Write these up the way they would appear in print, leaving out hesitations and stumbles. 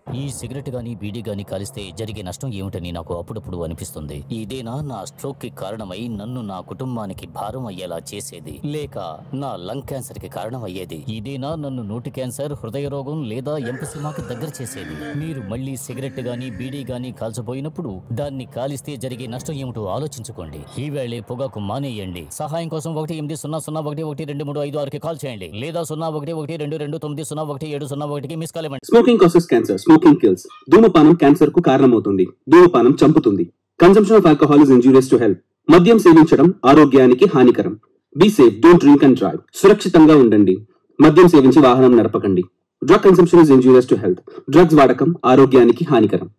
ఈ సిగరెట్ గానీ బీడీ గానీ కాలిస్తే జరిగే నష్టం ఏమిటని నాకు అప్పుడప్పుడు అనిపిస్తుంది. ఇదేనా నా స్ట్రోక్ కి కారణమై నన్ను నా కుటుంబానికి భారం అయ్యేలా చేసేది, లేక నా లంగ్ క్యాన్సర్ కి కారణం అయ్యేది? ఇదేనా నన్ను నోటి క్యాన్సర్, హృదయ రోగం లేదా ఎంపసిమాకి దగ్గర చేసేది? మీరు మళ్ళీ సిగరెట్ గానీ బీడీ గానీ కాల్చబోయినప్పుడు దాన్ని కాలిస్తే జరిగే నష్టం ఏమిటో ఆలోచించుకోండి. ఈవేళే పొగాకు మానేయండి. సహాయం కోసం 18001112356కి కాల్ చేయండి లేదా 011222901701కి మిస్ కాల్ ఇవ్వండి. Smoking causes cancer. Smoking kills. ధూమపానం క్యాన్సర్ కు కారణమవుతుంది. ధూమపానం చంపుతుంది. Consumption of alcohol is injurious to health. మద్యం సేవించడం ఆరోగ్యానికి హానికరం. Be safe, don't drink and drive. సురక్షితంగా ఉండండి. మద్యం సేవించి వాహనం నడపకండి. Drug consumption is injurious to health. Drugs వాడకం ఆరోగ్యానికి హానికరం.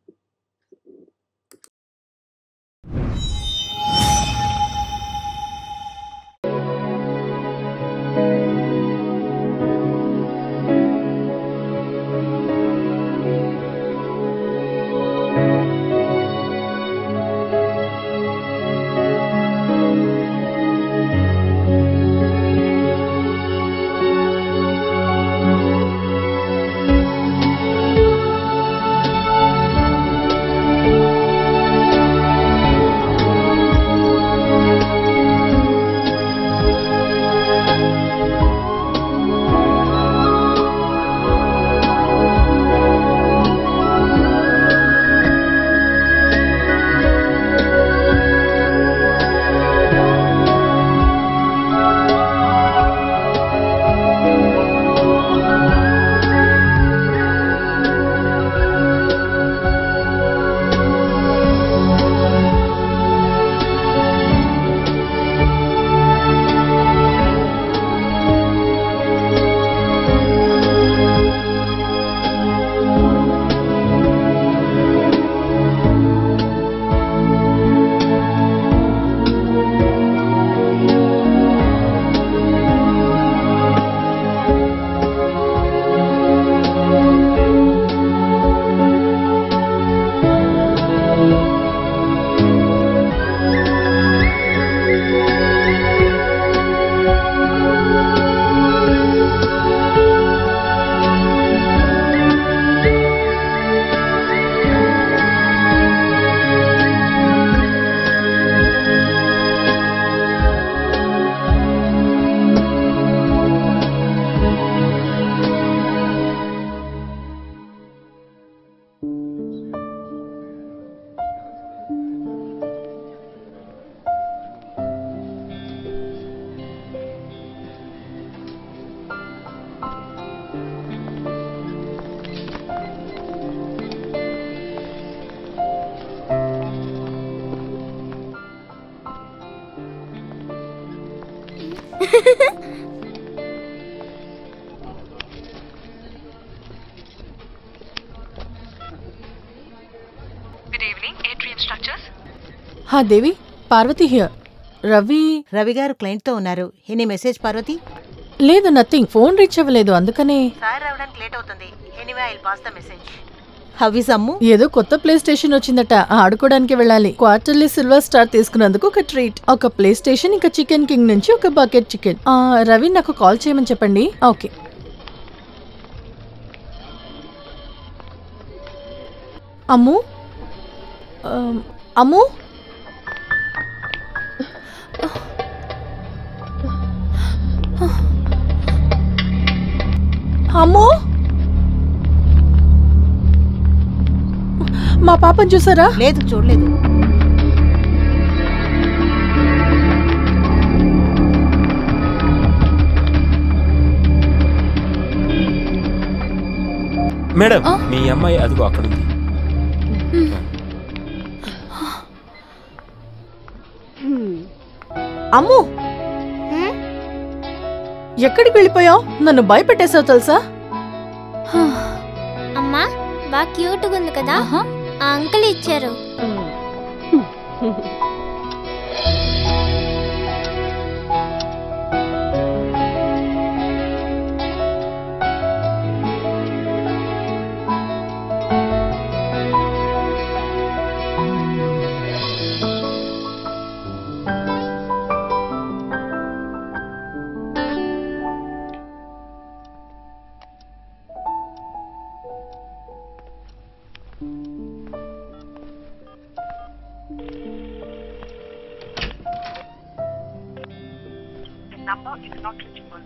Good evening, Atrium Structures. హా దేవి, పార్వతి హియర్. రవి గారు క్లయింట్ తో ఉన్నారు. Any message Parvathi? లేదు, నథింగ్. ఫోన్ రీచ్ అవ్వలేదు, అందుకనే. సార్ రావడానికి లేట్ అవుతుంది. Anyway I will pass the message. How is Ammu? ఏదో కొత్త ప్లే స్టేషన్ వచ్చిందట, ఆడుకోవడానికి వెళ్ళాలి. క్వార్టర్లీ సిల్వర్ స్టార్ తీసుకున్నందుకు ఒక ట్రీట్. ఒక ప్లే స్టేషన్, ఇంకా చికెన్ కింగ్ నుంచి ఒక బకెట్ చికెన్. రవి నాకు కాల్ చేయమని చెప్పండి. ఓకే. అమ్ము, అమ్ము, అమ్మో, మా పాపని చూసారా? లేదు, చూడలేదు. మేడం, మీ అమ్మాయి అదిగో అక్కడుంది. అమ్ము, ఎక్కడికి వెళ్ళిపోయావు? నన్ను భయపెట్టేసావు తెలుసా? అమ్మా, బాగా క్యూట్గా ఉంది కదా, ఆ అంకుల్ ఇచ్చారు. Number is not reachable.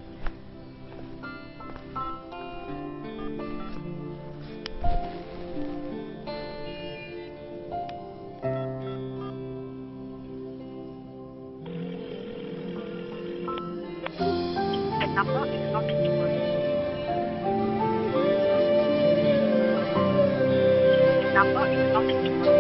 The number is not reachable. The number is not reachable.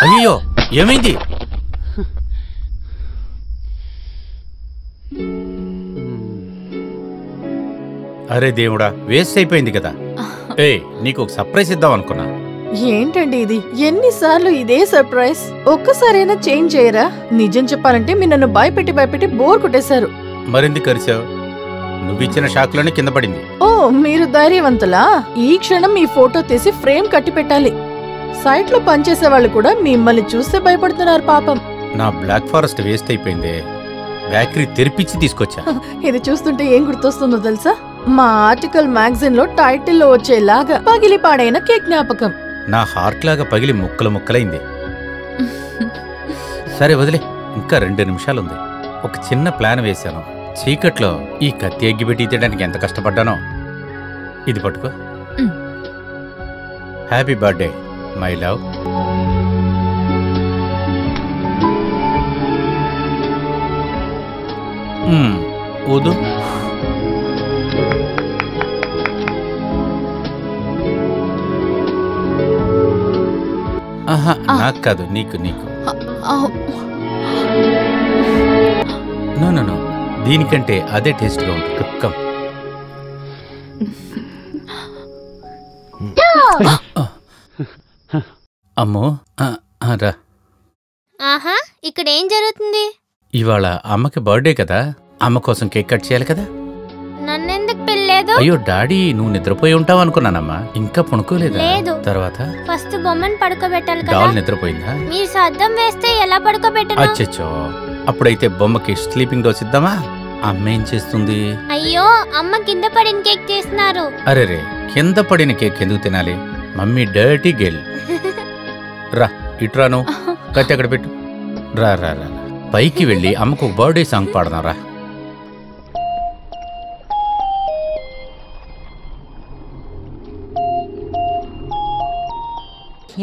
అయ్యో ఏమైంది? అరే దేవుడా, వేస్ట్ అయిపోయింది కదా. నీకు ఒక సర్ప్రైజ్ ఇద్దాం అనుకున్నా. ఏంటండి ఇది? ఎన్నిసార్లు ఇదే సర్ప్రైజ్? ఒక్కసారైనా చేంజ్ చేయరా? నిజం చెప్పాలంటే మీరు నన్ను భయపెట్టి బోర్ కొట్టేశారు. మరెందుకు కరిచావు? నువ్విచ్చిన షాక్లోనే కింద పడింది. ఓ, మీరు ధైర్యవంతులా? ఈ క్షణం మీ ఫోటో తీసి ఫ్రేమ్ కట్టి పెట్టాలి. సైట్ లో పనిచేసే వాళ్ళు కూడా మిమ్మల్ని చూస్తే భయపడుతున్నారు పాపం. నా బ్లాక్ ఫారెస్ట్ వేస్ట్ అయిపోయింది. బేకరీ తెరిపించి తీసుకొచ్చా. ఇది చూస్తుంటే ఏం గుర్తొస్తుందో తెలుసా? మా ఆర్టికల్ మ్యాగజైన్ లో టైటిల్లో వచ్చేలాగా పగిలి పాడైన కేక్ జ్ఞాపకం. నా హార్ట్ లాగా పగిలి ముక్కలైంది. సరే వదిలే, ఇంకా 2 నిమిషాలుంది. ఒక చిన్న ప్లాన్ వేశాను. చీకట్లో ఈ కత్తి ఎగ్గిపెట్టి తీయడానికి ఎంత కష్టపడ్డానో. ఇది పట్టుకో. Happy birthday my love. ఊదు. ఆహా, నాకు కాదు, నీకు. నో, దీనికంటే అదే టేస్ట్గా ఉంటుంది. కమ్. అమ్మో, రా. ఆహా, ఇక్కడ ఏం జరుగుతుంది? ఇవాళ అమ్మకి బర్త్డే కదా, అమ్మ కోసం కేక్ కట్ చేయాలి కదా. నన్నెందుకు పిల్లేదు? అయ్యో డాడీ, నువ్వు నిద్రపోయి ఉంటావు అనుకున్నానమ్మా. ఇంకా పడుకోలేదా? లేదు. తర్వాత ఫస్ట్ బొమ్మను పడుకోబెట్టాలి కదా. డాల్ నిద్రపోయిందా? మీరు సద్దం వేస్తే ఎలా పడుకోబెట్టను? అచ్చచ్చో, అప్పుడైతే బొమ్మకి స్లీపింగ్ డోస్ ఇద్దామా? అమ్మ ఏం చేస్తుంది? అయ్యో, అమ్మ కింద పడిన కేక్ చేస్తున్నారు. అరే, కింద పడిన కేక్ ఎందుకు తినాలి? Mummy dirty girl. రా, ఇట్రాను. కత్తి అక్కడ పెట్టు. రా, పైకి వెళ్ళి అమ్మకు ఒక బర్త్డే సాంగ్ పాడదాం రా.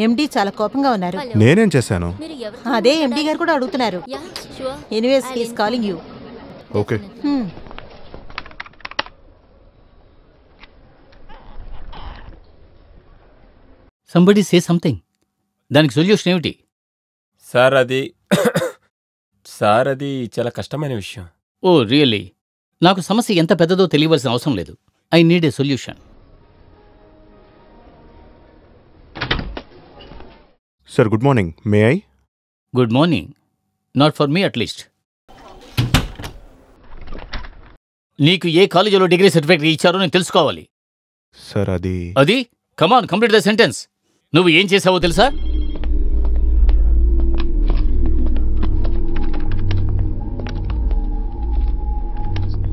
ఎండి చాలా కోపంగా ఉన్నారు. నేనేం చేశాను? అదే ఎండి గారు కూడా అడుగుతున్నారు. Anyways he is calling you. Okay. Somebody say something. దానికి సొల్యూషన్ ఏమిటి? సార్ అది చాలా కష్టమైన విషయం. ఓ రియల్లీ? నాకు సమస్య ఎంత పెద్దదో తెలియవలసిన అవసరం లేదు. I need a solution. Sir good morning, may I? Good morning. Not for me at least. నీకు ఏ కాలేజీలో డిగ్రీ సర్టిఫికేట్ ఇచ్చారో నేను తెలుసుకోవాలి. సార్ అది కమాన్, కంప్లీట్ ద సెంటెన్స్. నువ్వు ఏం చేసావో తెలుసా?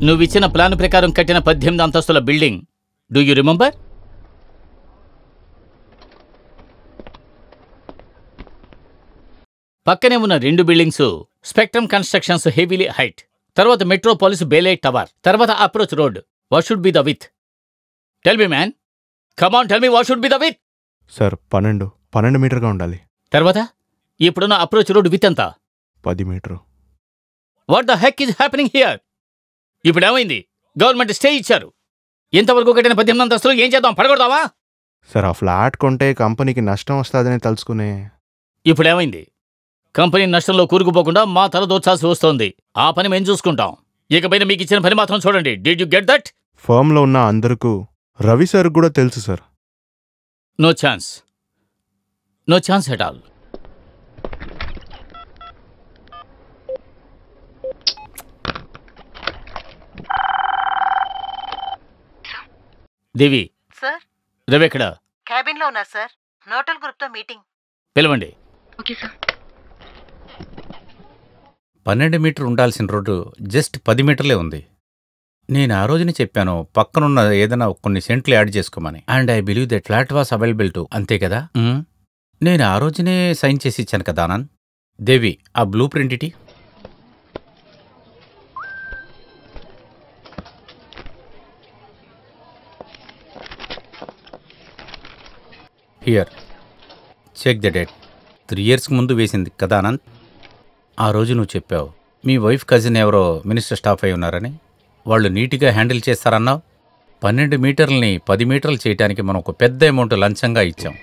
నువ్విచ్చిన ప్లాన్ ప్రకారం కట్టిన 18 అంతస్తుల బిల్డింగ్ డూ యూ రిమెంబర్? పక్కనే ఉన్న 2 buildings spectrum constructions heavily height, తర్వాత మెట్రోపాలిస్ బేలే టవర్, తర్వాత approach road. What should be the width? Tell me man, come on tell me what should be the width? Sir 12 మీటర్గా ఉండాలి. తర్వాత ఇప్పుడున్న approach road width ఎంత? 10 metre. What the heck is happening here? ఇప్పుడు ఏమైంది? Government stay ఇచ్చారు. ఇంతవరకు కట్టిన 18 అంతస్తులు ఏం చేద్దాం? పడగొడదామా? సార్ ఆ ఫ్లాట్ కొంటే కంపెనీకి నష్టం వస్తుందని తెలుసుకునే. ఇప్పుడు ఏమైంది? కంపెనీ నష్టంలో కూరుకుపోకుండా మా తల దోచాల్సి వస్తోంది. ఆ పని మేము చూసుకుంటాం. ఇకపైన మీకు ఇచ్చిన పని మాత్రం చూడండి. Did you get that? ఫర్మ్లో ఉన్న అందరికీ రవి సార్ కూడా తెలుసు sir. No chance, no chance at all. Devi, sir Ravi ఎక్కడ? క్యాబిన్ లో ఉన్నారు సార్. నోటల్ గ్రూప్ తో మీటింగ్. పిలవండి. Okay sir. 12 మీటర్ ఉండాల్సిన రోడ్డు జస్ట్ 10 మీటర్లే ఉంది. నేను ఆ రోజునే చెప్పాను పక్కనున్న ఏదైనా కొన్ని సెంట్లు యాడ్ చేసుకోమని. And I believe that flat was available to. అంతే కదా? నేను ఆ రోజునే సైన్ చేసి ఇచ్చాను కదా ఆనంద్. దేవి, ఆ బ్లూ ప్రింట్ ఇటీ. Here, check the date. 3 years ముందు వేసింది కదా ఆనంద్. ఆ రోజు నువ్వు చెప్పావు మీ వైఫ్ కజిన్ ఎవరో మినిస్టర్ స్టాఫ్ అయి ఉన్నారని. వాళ్ళు నీట్గా హ్యాండిల్ చేస్తారన్నావు. 12 మీటర్లని 10 మీటర్లు చేయడానికి మనం ఒక పెద్ద అమౌంట్ లంచంగా ఇచ్చాం.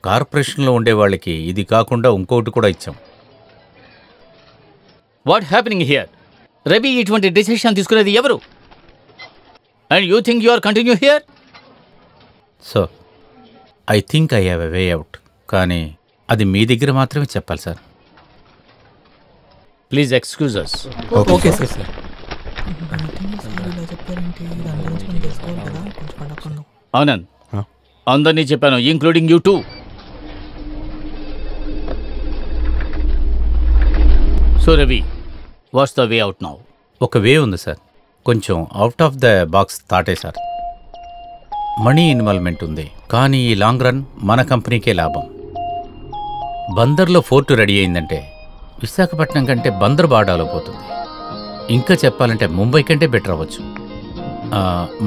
కార్పొరేషన్లో ఉండేవాళ్ళకి ఇది కాకుండా ఇంకోటి కూడా ఇచ్చాం. What happening here? రవి ఇటువంటి డెసిషన్ తీసుకునేది ఎవరు? And you think you are continue here? So I think I have a way out. కానీ అది మీ దగ్గర మాత్రమే చెప్పాలి సార్. Please excuse us. Okay sir. Anand, Huh? అందరినీ చెప్పాను, including you too. So Ravi, what's the way out now? ఒక వే ఉంది సార్. కొంచెం అవుట్ ఆఫ్ ద బాక్స్ థాటే సార్. మనీ ఇన్వాల్వ్మెంట్ ఉంది, కానీ ఈ లాంగ్ రన్ మన కంపెనీకే లాభం. బందర్లో ఫోర్టు రెడీ అయిందంటే విశాఖపట్నం కంటే బందర్ బాడాలో పోతుంది. ఇంకా చెప్పాలంటే ముంబై కంటే బెటర్ అవ్వచ్చు.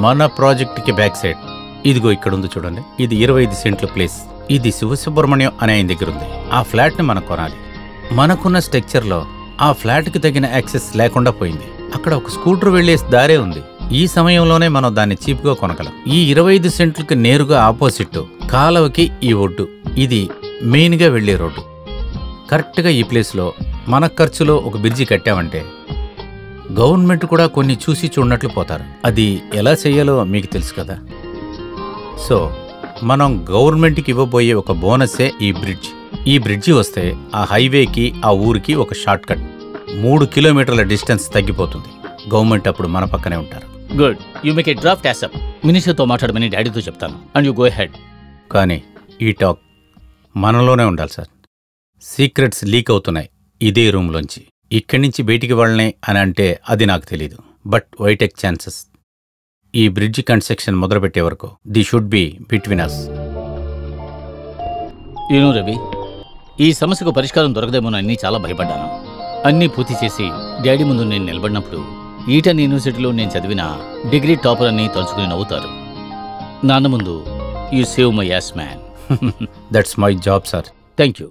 మన ప్రాజెక్ట్కి బ్యాక్ సైడ్ ఇదిగో ఇక్కడ ఉంది చూడండి. ఇది 25 సెంట్ల ప్లేస్. ఇది శివసుబ్రహ్మణ్యం అనే ఆయన దగ్గర ఉంది. ఆ ఫ్లాట్ని మనం కొనాలి. మనకున్న స్ట్రక్చర్లో ఆ ఫ్లాట్కి తగిన యాక్సెస్ లేకుండా పోయింది. అక్కడ ఒక స్కూటర్ వెళ్లే దారే ఉంది. ఈ సమయంలోనే మనం దాన్ని చీప్గా కొనగలం. ఈ 25 సెంట్లకి నేరుగా ఆపోజిట్ కాలవకి ఈ ఒడ్డు. ఇది మెయిన్గా వెళ్లే రోడ్డు. కరెక్ట్గా ఈ ప్లేస్లో మన ఖర్చులో ఒక బ్రిడ్జి కట్టామంటే గవర్నమెంట్ కూడా కొన్ని చూసి చూడనట్లు పోతారు. అది ఎలా చేయాలో మీకు తెలుసు కదా. సో మనం గవర్నమెంట్కి ఇవ్వబోయే ఒక బోనస్సే ఈ బ్రిడ్జ్. ఈ బ్రిడ్జి వస్తే ఆ హైవేకి ఆ ఊరికి ఒక షార్ట్ కట్. 3 కిలోమీటర్ల డిస్టెన్స్ తగ్గిపోతుంది. గవర్నమెంట్ అప్పుడు మన పక్కనే ఉంటారు. Good, you make a draft ASAP. మినిస్టర్తో మాట్లాడమని డాడీతో చెప్తాను. And you go ahead. కానీ ఈ టాక్ మనలోనే ఉండాలి సార్. సీక్రెట్స్ లీక్ అవుతున్నాయి ఇదే రూమ్లోంచి. ఇక్కడి నుంచి బయటికి వాళ్ళనే అని అంటే అది నాకు తెలీదు. But why take chances? ఈ బ్రిడ్జి కన్స్ట్రక్షన్ మొదలుపెట్టే వరకు the should be between us. You know Ravi, ఈ సమస్యకు పరిష్కారం దొరకదేమోనని చాలా భయపడ్డాను. అన్నీ పూర్తి చేసి డాడీ ముందు నేను నిలబడినప్పుడు ఈటన్ యూనివర్సిటీలో నేను చదివిన డిగ్రీ టాపర్ అని తలుచుకుని నవ్వుతారు. నాన్న ముందు you save my ass man. That's my job sir. Thank you.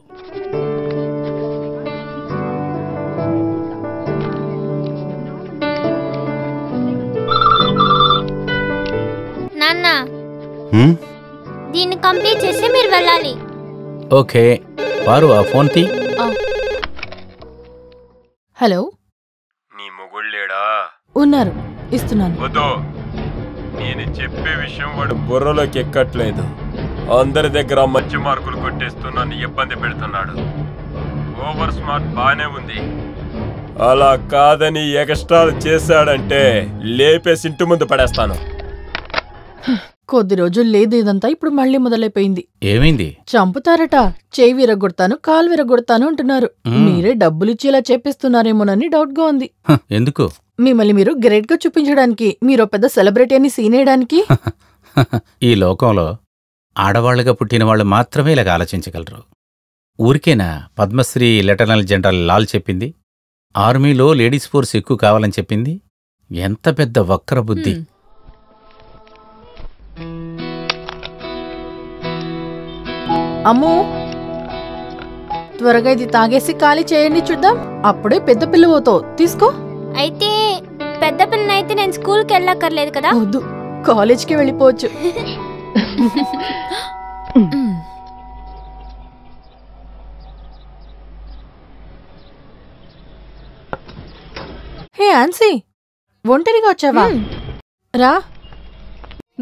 నాన్న, హ్మ్? దీన్ని కంప్లీట్ చేసి మీరు వెళ్ళాలి. ఓకే వారు ఆ ఫోన్ తీ. హలో, నీ మొగుళ్ళేడా? ఉన్నారు, ఇస్తున్నాను. వద్దు, నేను చెప్పే విషయం వాడు బుర్రలోకి ఎక్కట్లేదు. అందరి దగ్గర మంచి మార్కులు కొట్టేస్తున్నాను, ఇబ్బంది పెడుతున్నాడు. ఓవర్ స్మార్ట్ బానే ఉంది. అలా కాదని ఎక్స్ట్రాలు చేశాడంటే లేపేసి ఇంటి ముందు పడేస్తాను. కొద్ది రోజులు లేదు ఇదంతా, ఇప్పుడు మళ్ళీ మొదలైపోయింది. ఏమైంది? చంపుతారట. చేయి విరగొడతాను, కాలు విరగొడతాను అంటున్నారు. మ్మ్. మీరే డబ్బులిచ్చేలా చేపిస్తున్నారేమోనని డౌట్ గా ఉంది. ఎందుకు? మిమ్మల్ని మీరు గ్రేట్ గా చూపించడానికి, మీరు పెద్ద సెలబ్రిటీ అని సీనేయడానికి. ఈ లోకంలో ఆడవాళ్లుగా పుట్టిన వాళ్ళు మాత్రమే ఇలాగ ఆలోచించగలరు. ఊరికేనా పద్మశ్రీ లెఫ్టినెంట్ జనరల్ లాల్ చెప్పింది? ఆర్మీలో లేడీస్ ఫోర్స్ ఎక్కువ కావాలని చెప్పింది. ఎంత పెద్ద వక్ర బుద్ధి. అమ్మో, త్వరగా ఇది తాగేసి ఖాళీ చేయండి చూద్దాం. అప్పుడే పెద్ద పిల్ల అవుతావు. తీసుకో. అయితే పెద్ద పిల్లనైతే నేను స్కూల్కి వెళ్ళక్కర్లేదు కదా? వద్దు, కాలేజ్కి వెళ్ళిపోవచ్చు. హే ఆన్సీ, ఒంటరిగా వచ్చావా? రా.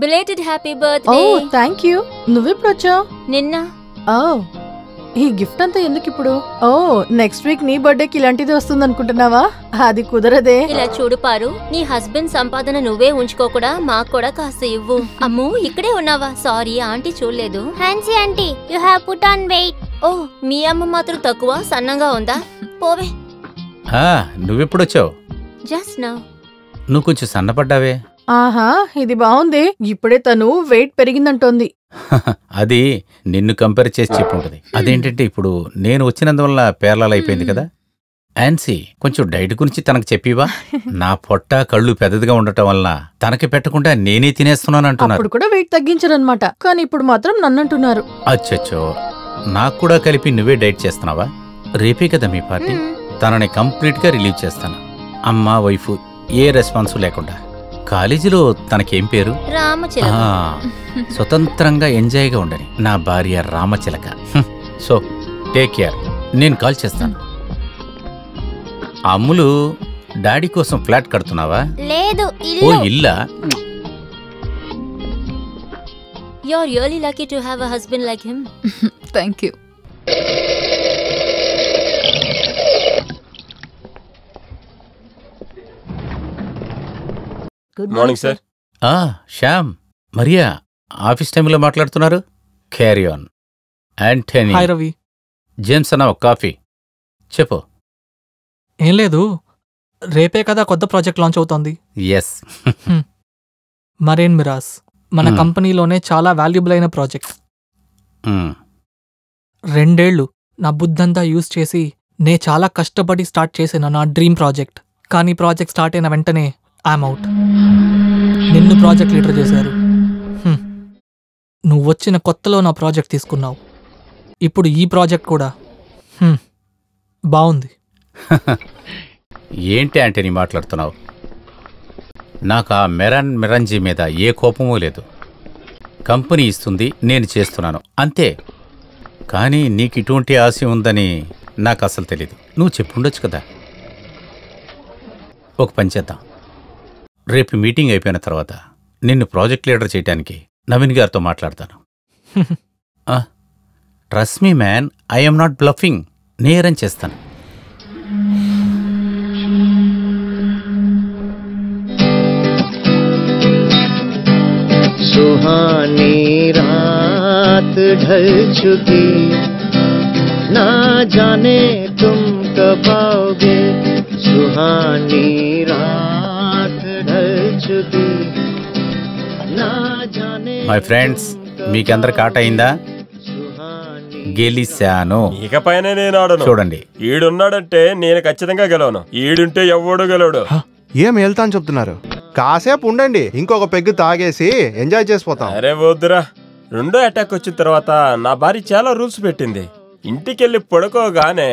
Belated happy oh birthday. Thank you. నువ్వెప్పుడు వచ్చావు? నిన్న. ఓ, ఈ గిఫ్ట్ అంతా ఎందుకు ఇప్పుడు? ఓ, నెక్స్ట్ వీక్ నీ బర్త్డేకి ఇలాంటిది వస్తుంది అనుకుంటున్నావా? అది కుదరదే. ఇలా చూడు పారు, నీ హస్బెండ్ సంపాదన నువ్వే ఉంచుకోకుండా మాకు కూడా కాస్త ఇవ్వు. అమ్ము, ఇక్కడే ఉన్నావా? సారీ, ఆంటీ చూడలేదు. Hansi aunty, you have put on weight. ఓ, మీ అమ్మ మాత్రం తక్కువ సన్నంగా ఉందా? పోవే. నువ్వెప్పుడొచ్చావు? Just now. నువ్వు కొంచెం సన్నపడ్డావే. ఆహా, ఇది బాగుంది. ఇప్పుడే తను వెయిట్ పెరిగిందంటోంది. అది నిన్ను కంపేర్ చేసి చెప్పుంటది. అదేంటంటే ఇప్పుడు నేను వచ్చినందువల్ల పేర్లాలైపోయింది కదా. ఆన్సీ, కొంచెం డైట్ గురించి తనకు చెప్పివా? నా పొట్ట కళ్ళు పెద్దదిగా ఉండటం వల్ల తనకి పెట్టకుండా నేనే తినేస్తున్నాను అంటున్నారు. అప్పుడు కూడా వెయిట్ తగ్గించారనమాట, కానీ ఇప్పుడు మాత్రం నన్నంటున్నారు. అచ్చచ్చో, నాకు కూడా కలిపి నువ్వే డైట్ చేస్తున్నావా? రేపే కదా మీ పార్టీ. తనని కంప్లీట్ గా రిలీవ్ చేస్తాను. అమ్మ వైఫ్ ఏ రెస్పాన్స్ లేకుండా. కాలేజీలో తనకేం పేరు? రామచిలక. స్వతంత్రంగా ఎంజాయ్గా ఉండని నా భార్య రామచిలక. సో టేక్ కేర్, నేను కాల్ చేస్తాను. అమ్ములు, డాడీ కోసం ఫ్లాట్ కడుతున్నావా? లేదు, ఓ ఇల్లా? You are really lucky to have a husband like him. Thank you. Good morning sir. Shyam, Maria office టైంలో మాట్లాడుతున్నారు. Carry on. Antony. Hi Ravi. James అన్న, ఒక కాఫీ చెప్పు. ఏం లేదు, రేపే కదా కొత్త ప్రాజెక్ట్ లాంచ్ అవుతోంది. ఎస్. మరేన్ మిరాస్ మన కంపెనీలోనే చాలా వాల్యుబుల్ అయిన ప్రాజెక్ట్. 2 ఏళ్లు నా బుద్ధంతా యూజ్ చేసి నే చాలా కష్టపడి స్టార్ట్ చేసిన నా డ్రీమ్ ప్రాజెక్ట్. కానీ ప్రాజెక్ట్ స్టార్ట్ అయిన వెంటనే ఐఎమ్ అవుట్. నిన్ను ప్రాజెక్ట్ లీడర్ చేశారు. నువ్వు వచ్చిన కొత్తలో నా ప్రాజెక్ట్ తీసుకున్నావు. ఇప్పుడు ఈ ప్రాజెక్ట్ కూడా బాగుంది. ఏంటి అంటే నీ మాట్లాడుతున్నావు? నాకు ఆ మిరంజీ మీద ఏ కోపమూ లేదు. కంపెనీ ఇస్తుంది, నేను చేస్తున్నాను అంతే. కానీ నీకు ఇటువంటి ఆశ ఉందని నాకు అసలు తెలీదు. నువ్వు చెప్పుండొచ్చు కదా. ఒక పని చేద్దాం, రేపు మీటింగ్ అయిపోయిన తర్వాత నిన్ను ప్రాజెక్ట్ లీడర్ చేయడానికి నవీన్ గారితో మాట్లాడతాను. Trust me man, I'm not bluffing. నేరం చేస్తాను. सुहानी रात ढल चुकी, ना जाने तुम कब आओगे. सुहानी रात ढल चुकी, ना जाने. మై ఫ్రెండ్స్, మీకందరికి ఆట అయిందా? గెలిశాను. ఇకపైన నేను ఆడను. చూడండి, ఈడున్నాడంటే నేను ఖచ్చితంగా గెలవను. ఈడుంటే ఎవడు గెలవడు. ఏం వెళ్తా అని చెప్తున్నారు? కాసేపు ఉండండి, ఇంకొక పెగ్గు తాగేసి ఎంజాయ్ చేసిపోతాం. అరే వద్దురా, రెండో అటాక్ వచ్చిన తర్వాత నా భార్య చాలా రూల్స్ పెట్టింది. ఇంటికెళ్ళి పడుకోగానే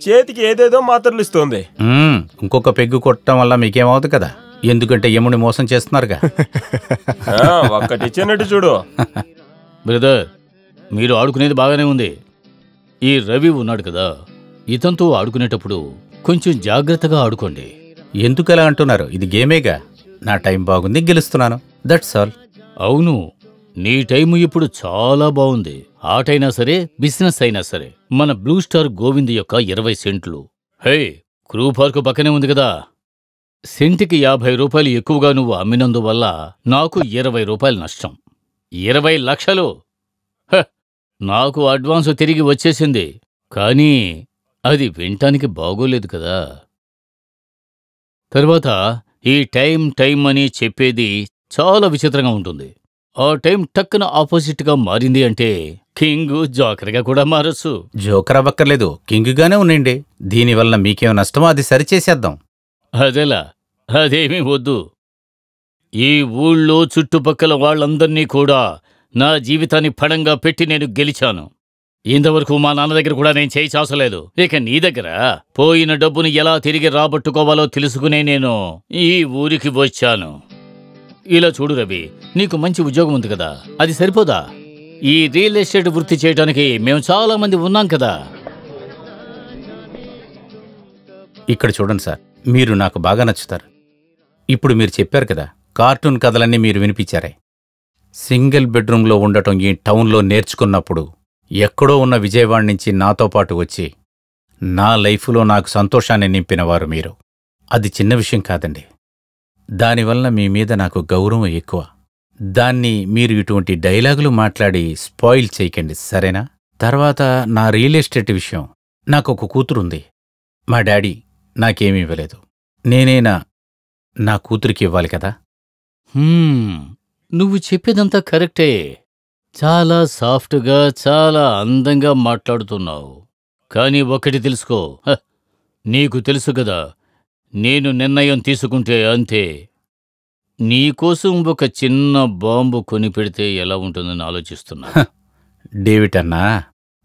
చేతికి ఏదేదో మాత్రలు ఇస్తుంది. ఇంకొక పెగ్గు కొట్టడం వల్ల మీకేమవుతుంది కదా, ఎందుకంటే యముని మోసం చేస్తున్నారుగా. ఒక్కటి ఇచ్చినట్టు చూడు. బ్రదర్, మీరు ఆడుకునేది బాగానే ఉంది. ఈ రవి ఉన్నాడు కదా, ఇతంతో ఆడుకునేటప్పుడు కొంచెం జాగ్రత్తగా ఆడుకోండి. ఎందుకలా అంటున్నారు? ఇది గేమేగా. నా టైం బాగుంది, గెలుస్తున్నాను. That's all. అవును, నీ టైము ఇప్పుడు చాలా బాగుంది. ఆటైనా సరే, బిజినెస్ అయినా సరే. మన బ్లూ స్టార్ గోవింద్ యొక్క 20 సెంట్లు. హే, క్రూ పార్క్ పక్కనే ఉంది కదా. సెంటికి 50 రూపాయలు ఎక్కువగా నువ్వు అమ్మినందువల్ల నాకు 20 రూపాయలు నష్టం. 20 లక్షలు. నాకు అడ్వాన్సు తిరిగి వచ్చేసింది, కానీ అది వినటానికి బాగోలేదు కదా. తర్వాత ఈ టైం అని చెప్పేది చాలా విచిత్రంగా ఉంటుంది. ఆ టైం టక్కున ఆపోజిట్గా మారింది అంటే కింగ్ జోకర్గా కూడా మారచ్చు. జోకర్ అవ్వక్కర్లేదు, కింగ్గానే ఉండండి. దీనివల్ల మీకేం నష్టమో అది సరిచేసేద్దాం. అదేలా, అదేమీ వద్దు. ఈ ఊళ్ళో చుట్టుపక్కల వాళ్ళందర్నీ కూడా నా జీవితాన్ని పణంగా పెట్టి నేను గెలిచాను. ఇంతవరకు మా నాన్న దగ్గర కూడా నేను చేయి చాసలేదు. ఇక నీ దగ్గర పోయిన డబ్బుని ఎలా తిరిగి రాబట్టుకోవాలో తెలుసుకునే నేను ఈ ఊరికి వచ్చాను. ఇలా చూడు రవి, నీకు మంచి ఉద్యోగం ఉంది కదా, అది సరిపోదా? ఈ రియల్ ఎస్టేట్ వృత్తి చేయడానికి మేము చాలా మంది ఉన్నాం కదా. ఇక్కడ చూడండి సార్, మీరు నాకు బాగా నచ్చుతారు. ఇప్పుడు మీరు చెప్పారు కదా, కార్టూన్ కథలన్నీ మీరు వినిపించారే. సింగిల్ బెడ్రూమ్లో ఉండటం ఈ టౌన్లో నేర్చుకున్నప్పుడు ఎక్కడో ఉన్న విజయవాడ నుంచి నాతో పాటు వచ్చి నా లైఫ్లో నాకు సంతోషాన్ని నింపినవారు మీరు. అది చిన్న విషయం కాదండి. దానివల్ల మీ మీద నాకు గౌరవం ఎక్కువ. దాన్ని మీరు ఇటువంటి డైలాగులు మాట్లాడి స్పాయిల్ చేయకండి, సరేనా? తర్వాత నా రియల్ ఎస్టేట్ విషయం. నాకొక కూతురుంది. మా డాడీ నాకేమీ ఇవ్వలేదు. నేనేనా నా కూతురికి ఇవ్వాలి కదా. నువ్వు చెప్పేదంతా కరెక్టే. చాలా సాఫ్ట్గా, చాలా అందంగా మాట్లాడుతున్నావు. కానీ ఒకటి తెలుసుకో, నీకు తెలుసు కదా, నేను నిర్ణయం తీసుకుంటే అంతే. నీకోసం ఒక చిన్న బాంబు కొని పెడితే ఎలా ఉంటుందని ఆలోచిస్తున్నా. డేవిడ్ అన్నా,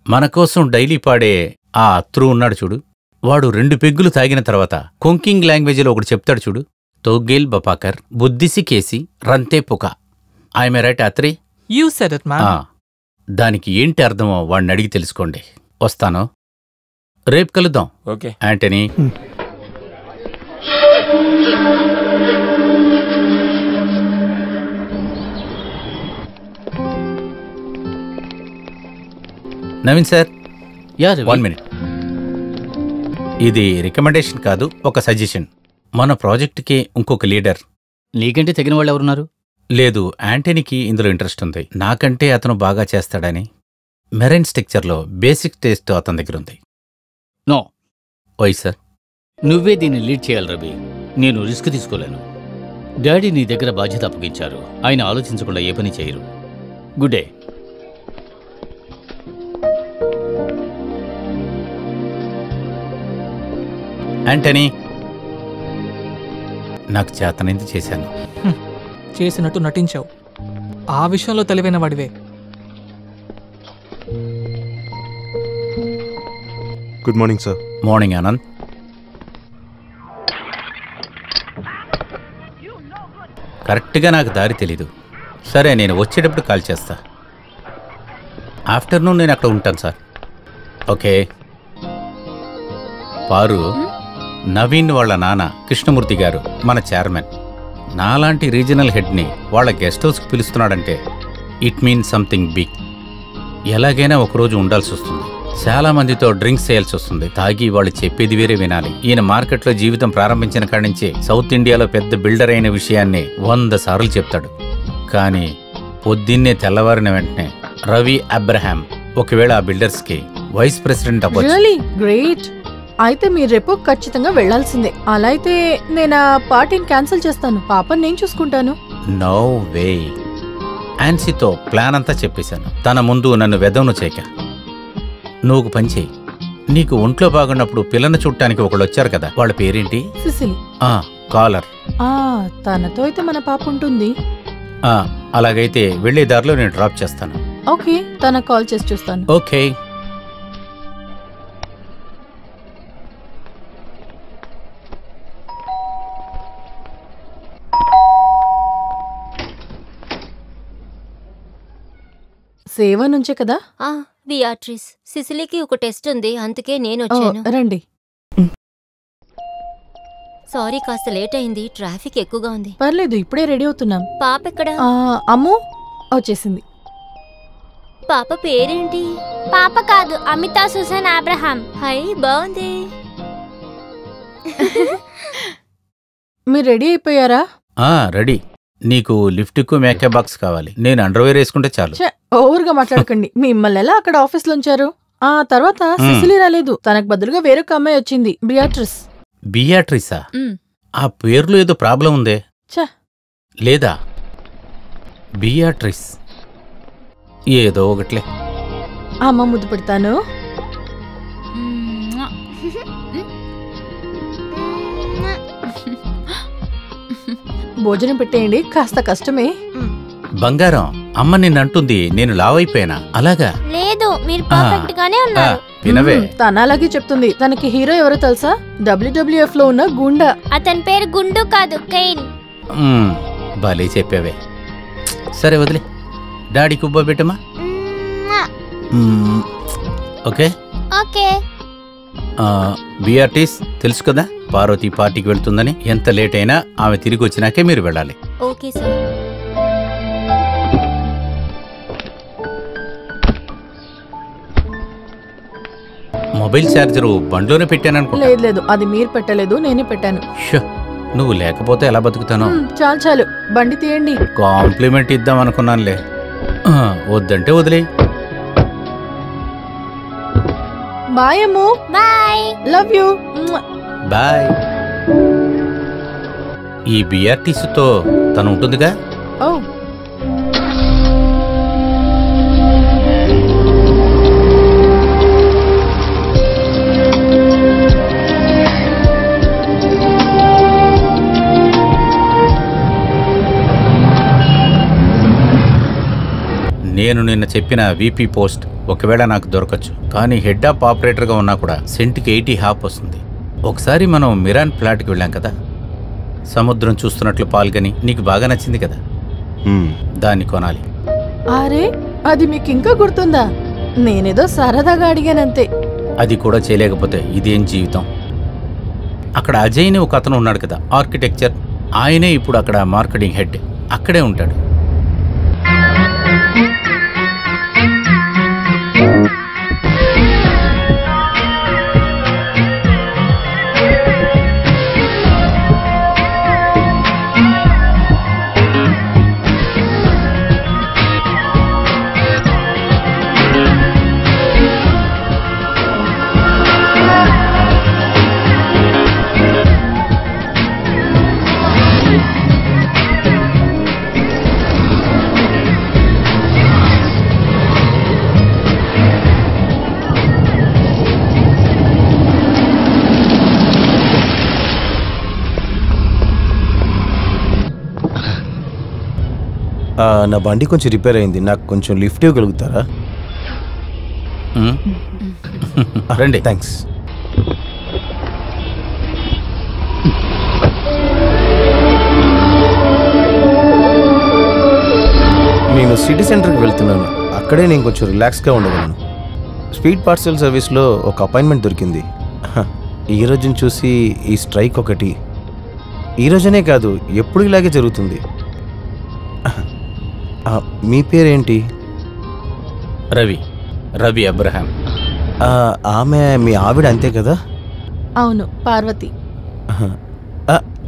మన కోసం డైలీ పాడే ఆ అత్రు ఉన్నాడు చూడు, వాడు 2 పెగ్గులు తాగిన తర్వాత కొంకింగ్ లాంగ్వేజ్లో ఒకటి చెప్తాడు చూడు, తోగేల్ బపాకర్ బుద్ధిసి కేసి రంతే పుక. I'm right Atri? You said it, man. దానికి ఏంటి అర్థమో వాడిని అడిగి తెలుసుకోండి. వస్తాను, రేపు కలుద్దాం. Okay Antony. Naveen sir, 1 minute. ఇది రికమెండేషన్ కాదు, ఒక సజెషన్. మన ప్రాజెక్టుకి ఇంకొక లీడర్. నీకంటే తగిన వాళ్ళు ఎవరున్నారు? లేదు, యాంటనీకి ఇందులో ఇంట్రెస్ట్ ఉంది. నాకంటే అతను బాగా చేస్తాడని. మెరైన్ స్ట్రక్చర్లో బేసిక్ టేస్ట్ అతని దగ్గర ఉంది. నో. Why sir? నువ్వే దీన్ని లీడ్ చేయాలి రవి. నేను రిస్క్ తీసుకోలేను. డాడీ నీ దగ్గర బాధ్యత అప్పగించారు. ఆయన ఆలోచించకుండా ఏ పని చేయరు. Good day. యాంటనీ, నాకు చేతనైంది చేశాను. చేసినట్టు నటించావు. ఆ విషయంలో తెలివైన వాడివే. Good morning sir. Morning Anand. కరెక్ట్గా నాకు దారి తెలీదు. సరే, నేను వచ్చేటప్పుడు కాల్ చేస్తా. ఆఫ్టర్నూన్ నేను అక్కడ ఉంటాను సార్. ఓకే. పారు, నవీన్ వాళ్ళ నాన్న కృష్ణమూర్తి గారు మన చైర్మన్. నాలాంటి రీజనల్ హెడ్ని వాళ్ళ గెస్ట్ హౌస్కి పిలుస్తున్నాడంటే ఇట్ మీన్స్ సంథింగ్ బిగ్. ఎలాగైనా ఒకరోజు ఉండాల్సి వస్తుంది. చాలా మందితో డ్రింక్స్ చేయాల్సి వస్తుంది. తాగి వాళ్ళు చెప్పేది వేరే వినాలి. ఈయన మార్కెట్లో జీవితం ప్రారంభించిన కాడి నుంచి సౌత్ ఇండియాలో పెద్ద బిల్డర్ అయిన విషయాన్ని 100 సార్లు చెప్తాడు. కానీ పొద్దున్నే తెల్లవారిన వెంటనే రవి అబ్రహాం ఒకవేళ ఆ బిల్డర్స్కి వైస్ ప్రెసిడెంట్ అవ్వచ్చు. Really great. అయితే మీరు రేపు ఖచ్చితంగా వెళ్లాల్సిందే. అలా అయితే నేను ఆ పార్టీని క్యాన్సిల్ చేస్తాను. పాపని నేను చూసుకుంటాను. No way. ఆన్సీతో ప్లాన్ అంతా చెప్పేశాను. తన ముందు నన్ను వెదవను చేయక. నువ్వు పని చేయి. నీకు ఒంట్లో బాగున్నప్పుడు పిల్లను చూడటానికి ఒకళ్ళు వచ్చారు కదా, వాళ్ళ పేరేంటి? సిసిలి. కాలర్. తనతో అయితే మన పాప ఉంటుంది. అలాగైతే వెళ్లే దారిలో నేను డ్రాప్ చేస్తాను. ఓకే, తనకు కాల్ చేసి చూస్తాను. ఓకే. సేవ నుంచే కదా? బియాట్రిస్, సిసిలీకి ఒక టెస్ట్ ఉంది, అందుకే నేను వచ్చాను. రండి. సారీ, కాస్త లేట్ అయింది. ట్రాఫిక్ ఎక్కువగా ఉంది. పర్లేదు, ఇప్పుడే రెడీ అవుతున్నాం. పాప ఎక్కడ? అమ్ము వచ్చేసింది. పాప పేరేంటి? పాప కాదు, అమితా సుజన్ అబ్రహాం. హై, బాగుంది. మీరు రెడీ అయిపోయారా? రెడీ. నీకు లిఫ్ట్కు మేకప్ బాక్స్ కావాలి. నేను అండర్వేర్ వేసుకుంటే చాలు. ఓవర్గా మాట్లాడకండి. మిమ్మల్ని ఎలా అక్కడ ఆఫీస్లో ఉంచారు? ఆ తర్వాత సిసిలీ రాలేదు. తనకు బదులుగా వేరొక అమ్మాయి వచ్చింది, బియాట్రిస్. బియాట్రిసా? ఆ పేర్లో ఏదో ప్రాబ్లం ఉందే. ఛ, లేదా బియాట్రిస్ ఏదో ఒకట్లే. అమ్మ ముద్దు పెడతాను. భోజనం పెట్టేయండి, కాస్త కష్టమే. బంగారం, అమ్మ నిన్నంటుంది నేను లావైపోయానా? అలాగా లేదు, మీరు పర్ఫెక్ట్ గానే ఉన్నారు. వినవే, తన అలాగే చెప్తుంది. తనకి హీరో ఎవరో తెలుసా? WWF లో ఉన్న గుండా. అతని పేరు గుండు కాదు, కెయిన్. భలే చెప్పావే. సరే వదిలే, డాడీకి ఉబ్బ పెట్టమా. Okay okay. బిఆర్టీస్ తెలుసు కదా, పార్వతి పార్టీకి వెళ్తుందని. ఎంత లేట్ అయినా ఆమె తిరిగి వచ్చినాకే మీరు వెళ్ళాలి. Okay sir. మొబైల్ ఛార్జరు బండ్లోనే పెట్టాననుకో. లేదు లేదు, అది మీరు పెట్టలేదు, నేనే పెట్టాను. నువ్వు లేకపోతే ఎలా బతుకుతానో. చాలు చాలు, బండి తీయండి. కాంప్లిమెంట్ ఇద్దాం అనుకున్నానులే. వద్దంటే వదిలే. Bye Ammu. Bye. Love you. Bye. ఈ బిఆర్టీసీతో తను ఉంటుందిగా. ఓ, నేను నిన్న చెప్పిన VP పోస్ట్ ఒకవేళ నాకు దొరకచ్చు, కానీ హెడ్ ఆఫ్ ఆపరేటర్గా ఉన్నా కూడా సెంట్కి 80 హాప్ వస్తుంది. ఒకసారి మనం మిరాన్ ఫ్లాట్కి వెళ్ళాం కదా, సముద్రం చూస్తున్నట్లు పాల్గొని నీకు బాగా నచ్చింది కదా, దాన్ని కొనాలి. అరే అది మీకు ఇంకా గుర్తుందా? నేనేదో సరదాగా అడిగానంతే. అది కూడా చేయలేకపోతే ఇదేం జీవితం. అక్కడ అజయ్ అని ఒక అతను ఉన్నాడు కదా, ఆర్కిటెక్చర్. ఆయనే ఇప్పుడు అక్కడ మార్కెటింగ్ హెడ్, అక్కడే ఉంటాడు. నా బండి కొంచెం రిపేర్ అయింది, నాకు కొంచెం లిఫ్ట్ ఇవ్వగలుగుతారా? రండి. థ్యాంక్స్. నేను సిటీ సెంటర్కి వెళ్తున్నాను, అక్కడే నేను కొంచెం రిలాక్స్గా ఉండగలను. స్పీడ్ పార్సల్ సర్వీస్లో ఒక అపాయింట్మెంట్ దొరికింది. ఈ రోజుని చూసి ఈ స్ట్రైక్ ఒకటి. ఈ రోజనే కాదు, ఎప్పుడు ఇలాగే జరుగుతుంది. మీ పేరేంటి? రవి. రవి అబ్రహాం. ఆమె మీ ఆవిడ అంతే కదా? అవును, పార్వతి.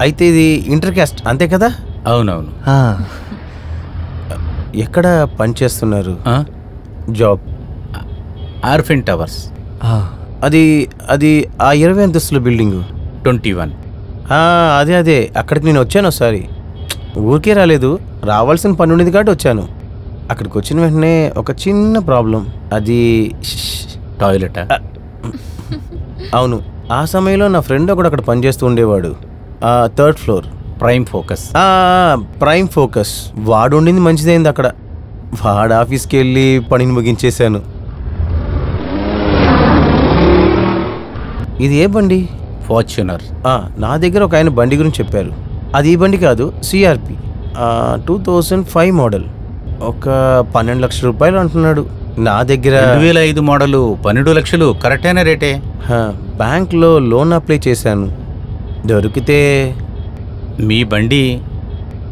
అయితే ఇది ఇంటర్ క్యాస్ట్ అంతే కదా? అవునవును. ఎక్కడ పనిచేస్తున్నారు? జాబ్? ఆర్ఫిన్ టవర్స్. అది అది ఆ 20 అంతస్తుల బిల్డింగు. 21. అదే అక్కడికి నేను వచ్చాను ఒకసారి. ఊరికే రాలేదు, రావాల్సిన పని ఉండేది కాబట్టి వచ్చాను. అక్కడికి వచ్చిన వెంటనే ఒక చిన్న ప్రాబ్లం. అది టాయిలెట్. అవును, ఆ సమయంలో నా ఫ్రెండ్ ఒకడు అక్కడ పనిచేస్తూ ఉండేవాడు. 3rd floor. Prime focus. Prime focus. వాడు ఉండింది మంచిదైంది అక్కడ. వాడు ఆఫీస్కి వెళ్ళి పనిని ముగించేశాను. ఇది ఏ బండి? ఫార్చ్యూనర్. నా దగ్గర ఒక ఆయన బండి గురించి చెప్పారు. అది ఈ బండి కాదు, CRP 2005 మోడల్. ఒక 12 లక్షల రూపాయలు అంటున్నాడు. నా దగ్గర 2005 మోడలు 12 లక్షలు కరెక్టైన రేటే. బ్యాంక్లో లోన్ అప్లై చేశాను, దొరికితే. మీ బండి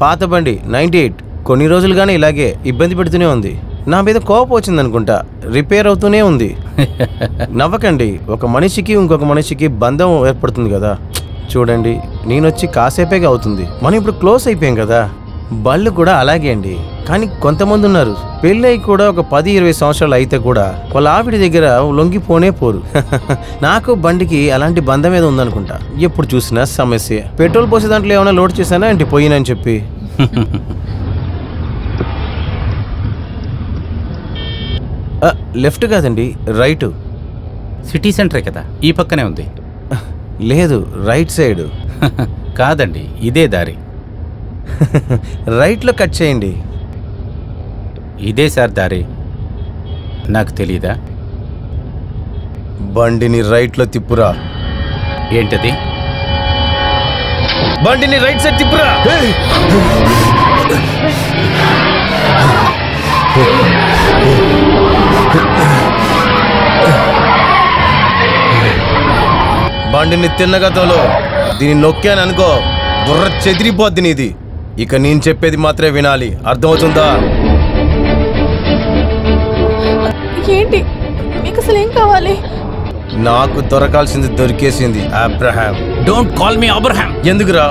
పాత బండి, 98. కొన్ని రోజులుగానే ఇలాగే ఇబ్బంది పెడుతూనే ఉంది. నా మీద కోపం వచ్చిందనుకుంటా, రిపేర్ అవుతూనే ఉంది. నవ్వకండి, ఒక మనిషికి ఇంకొక మనిషికి బంధం ఏర్పడుతుంది కదా. చూడండి, నేను వచ్చి కాసేపేగా అవుతుంది, మనం ఇప్పుడు క్లోజ్ అయిపోయాం కదా. బళ్ళు కూడా అలాగే అండి. కానీ కొంతమంది ఉన్నారు పెళ్ళై కూడా ఒక 10-20 సంవత్సరాలు అయితే కూడా వాళ్ళ ఆవిడ దగ్గర లొంగిపోనే పోరు. నాకు బండికి అలాంటి బంధం ఏదో ఉందనుకుంటా. ఎప్పుడు చూసినా సమస్య. పెట్రోల్ పోసే దాంట్లో ఏమైనా లోడ్ చేశానా అంటే పోయినని చెప్పి. లెఫ్ట్ కాదండి, రైట్. సిటీ సెంటరే కదా, ఈ పక్కనే ఉంది. లేదు, రైట్ సైడ్. కాదండి, ఇదే దారి. రైట్లో కట్ చేయండి. ఇదే సార్ దారి. నాకు తెలీదా? బండిని రైట్లో తిప్పురా. ఏంటది? బండిని రైట్ సైడ్ తిప్పురా. బండిని తిన్నగా తోలు. దీన్ని నొక్కాను అనుకో, బుర్ర చెదిరిపోద్ది నీది. ఇక నేను చెప్పేది మాత్రమే వినాలి, అర్థమవుతుందా? ఏంటి మీకు అసలు ఏం కావాలి? నాకు దొరకాల్సింది దొరికేసింది. Abraham. Don't call me Abraham. ఎందుకురా?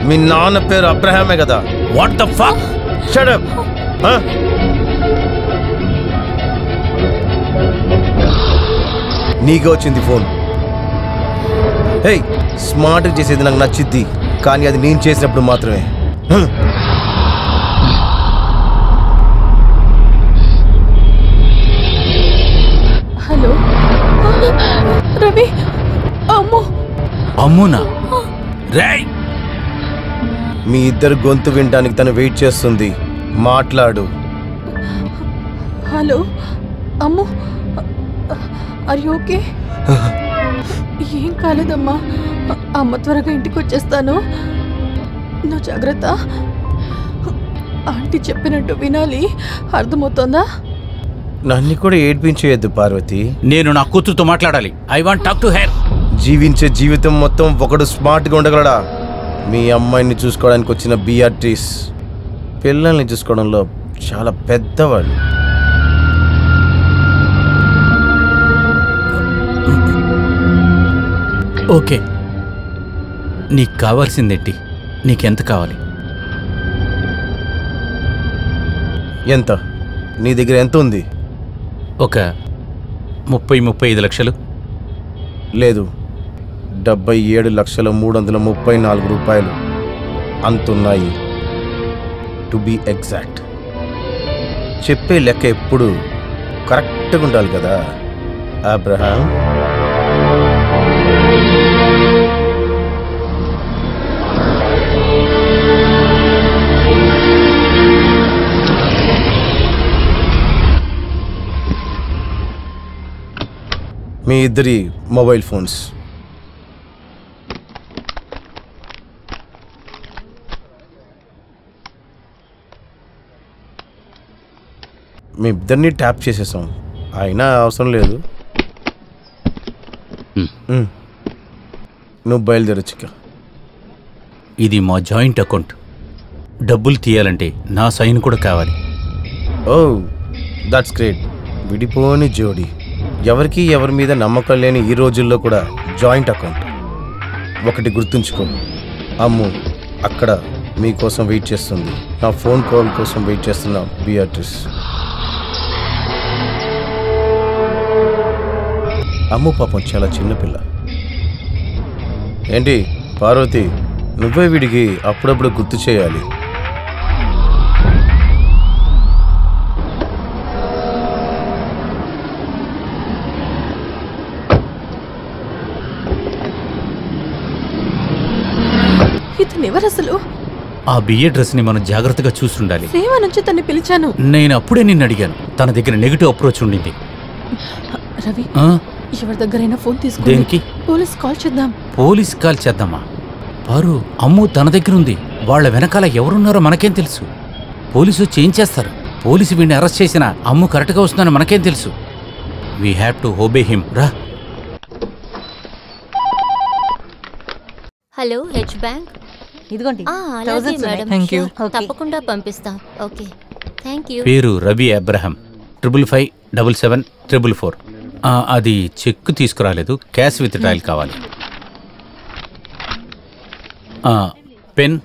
మీ నాన్న పేరు అబ్రహామే కదా. What the fuck? Shut up. నీకే వచ్చింది ఫోన్. హే, స్మార్ట్గా చేసేది నాకు నచ్చిద్ది, కానీ అది నేను చేసినప్పుడు మాత్రమే. హలో రవి. అమ్మో. అమ్మునా? రేయ్, మీ ఇద్దరు గొంతు వినడానికి తను వెయిట్ చేస్తుంది. మాట్లాడు. హలో అమ్మో, ఆర్ యు ఓకే? ఏం కాలేదమ్మా, అమ్మ త్వరగా ఇంటికి వచ్చేస్తాను, నువ్వు జాగ్రత్త. ఆంటీ చెప్పినట్టు వినాలి, అర్థమవుతోందా? నన్ను కూడా ఏడ్పించేయద్దు పార్వతి. నేను నా కూతురుతో మాట్లాడాలి. I want talk to her. జీవించే జీవితం మొత్తం ఒకడు స్మార్ట్గా ఉండగలడా? మీ అమ్మాయిని చూసుకోవడానికి వచ్చిన బియాట్రిస్ పిల్లల్ని చూసుకోవడంలో చాలా పెద్దవాళ్ళు. ఓకే, నీకు కావాల్సిందేంటి? నీకెంత కావాలి? ఎంత? నీ దగ్గర ఎంత ఉంది? ఒక 30-35 లక్షలు. లేదు, 77,334 రూపాయలు అంతున్నాయి. To be exact. చెప్పే లెక్క ఎప్పుడు కరెక్ట్గా ఉండాలి కదా అబ్రహాం. మీ ఇద్దరి మొబైల్ ఫోన్స్. మీ ఇద్దరిని ట్యాప్ చేసేసాం, అయినా అవసరం లేదు. నువ్వు బయలుదేరొచ్చుక. ఇది మా జాయింట్ అకౌంట్. డబ్బులు తీయాలంటే నా సైన్ కూడా కావాలి. ఓ, దట్స్ గ్రేట్. విడిపోని జోడి. ఎవరికి ఎవరి మీద నమ్మకం లేని ఈ రోజుల్లో కూడా జాయింట్ అకౌంట్. ఒకటి గుర్తుంచుకో, అమ్ము అక్కడ మీకోసం వెయిట్ చేస్తుంది. నా ఫోన్ కాల్ కోసం వెయిట్ చేస్తున్నా బియాట్రిస్. అమ్ము పాపం చాలా చిన్నపిల్ల. ఏంటి పార్వతి, నువ్వే వీడికి అప్పుడప్పుడు గుర్తు చేయాలి. ఇతను ఎవరు అసలు? ఆ బిఏ డ్రెస్ ని మనం జాగ్రత్తగా చూస్తుండాలి. సేవ నుంచి తన్ని పిలిచాను. నేను అప్పుడే నిన్ను అడిగాను, తన దగ్గర నెగిటివ్ అప్రోచ్ ఉండింది. రవి, ఎవరి దగ్గరైనా ఫోన్ తీసుకుని దేనికి? పోలీస్ కాల్ చేద్దాం. పోలీస్ కాల్ చేద్దామా? పారు, అమ్ము తన దగ్గర ఉంది. వాళ్ళ వెనకాల ఎవరున్నారో మనకేం తెలుసు? పోలీసు వచ్చి ఏం చేస్తారు? పోలీసు వీడిని అరెస్ట్ చేసినా అమ్ము కరెక్ట్గా వస్తుందని మనకేం తెలుసు? We have to obey him. రా. Hello, H bank. ఇదిగోండి. అలాగే మేడం, థ్యాంక్ యూ. తప్పకుండా పంపిస్తాం. Okay, thank you. పేరు రవి అబ్రహం. 555774. అది చెక్ తీసుకురాలేదు, క్యాష్ విత్ డ్రాయల్ కావాలి. పెన్.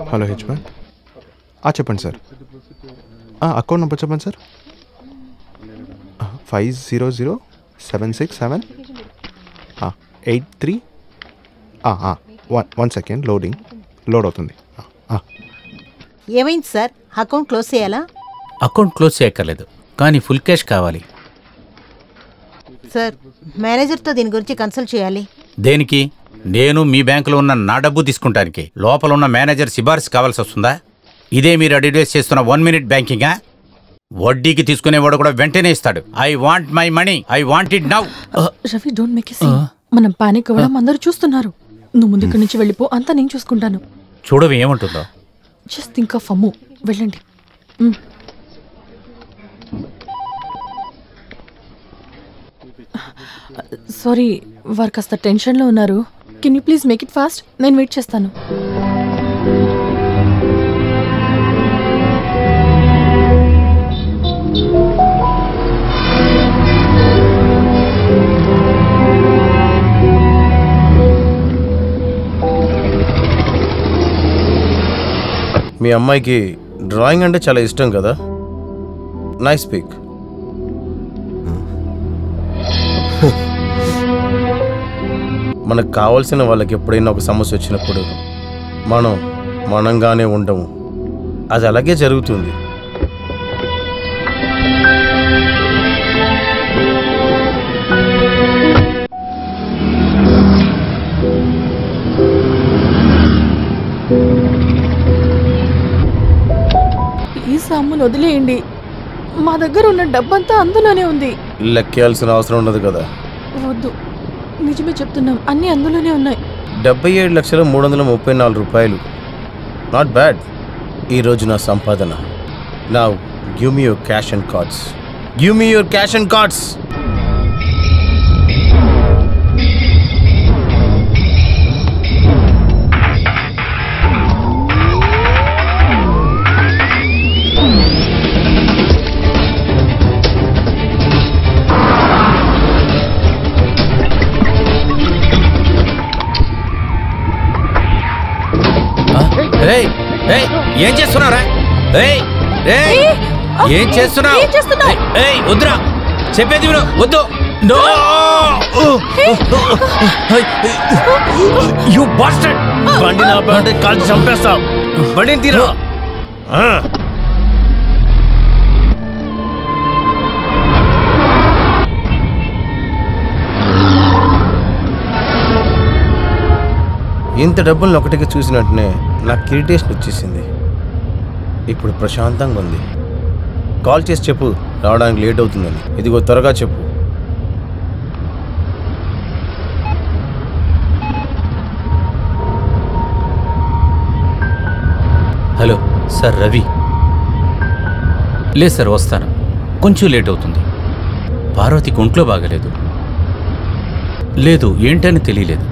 హలో హెచ్మ్యాన్. చెప్పండి సార్. అకౌంట్ నెంబర్ చెప్పండి సార్. 5007678 3. 1 సెకండ్ లోడ్ అవుతుంది. ఏమైంది సార్? అకౌంట్ క్లోజ్ చేయాలా? అకౌంట్ క్లోజ్ చేయక్కర్లేదు, కానీ ఫుల్ క్యాష్ కావాలి. సార్, మేనేజర్తో దీని గురించి కన్సల్ట్ చేయాలి. దేనికి? నేను మీ బ్యాంకులో ఉన్న నా డబ్బు తీసుకుంటానికి లోపల ఉన్న మేనేజర్ సిఫార్సు కావాల్సి వస్తుందా? ఇదే మీరు అడ్వర్టైజ్ చేస్తున్న 1 minute బ్యాంకింగా? వడ్డీకి తీసుకునేవాడు కూడా వెంటనే ఇస్తాడు. I want my money, I want it now. Ravi, don't make a scene. మనం పానిక్ అవ్వడం అందరూ చూస్తున్నారు. నువ్వు ముందు ఇక్కడి నుంచి వెళ్ళిపో, అంతా నేను చూసుకుంటాను. చూడవి ఏమంటుందో. Just think of Ammu. వెళ్ళండి. సారీ, వారు కాస్త టెన్షన్లో ఉన్నారు. Can you please make it fast? నేను వెయిట్ చేస్తాను. మీ అమ్మాయికి డ్రాయింగ్ అంటే చాలా ఇష్టం కదా? Nice pic. మనకు కావాల్సిన వాళ్ళకి ఎప్పుడైనా ఒక సమస్య వచ్చినప్పుడు మనంగానే ఉండము. అది అలాగే జరుగుతుంది. అమ్మును వదిలేయండి. మా దగ్గర ఉన్న డబ్బంతా అందులోనే ఉంది. లెక్కేయాల్సిన అవసరం ఉండదు కదా. వద్దు, నిజమే చెప్తున్నాం, అన్నీ అందులోనే ఉన్నాయి. 77,334 రూపాయలు. Not bad. ఈరోజు నా సంపాదన. Now give me your cash and cards. Give me your cash and cards. ఏం చేస్తున్నారా? ఏం చేస్తున్నావు? వద్దురా, చెప్పేది వద్దు. You bastard. బండి నా బండి కాల్చి చంపేస్తావు. బండిని తీరా. ఇంత డబ్బులను ఒకటికి చూసిన వెంటనే నాకు ఇరిటేషన్ వచ్చేసింది. ఇప్పుడు ప్రశాంతంగా ఉంది. కాల్ చేసి చెప్పు రావడానికి లేట్ అవుతుందని. ఇదిగో త్వరగా చెప్పు. Hello sir, Ravi. లేదు సార్, వస్తాను. కొంచెం లేట్ అవుతుంది. పార్వతికి ఒంట్లో బాగలేదు. లేదు, ఏంటని తెలియలేదు.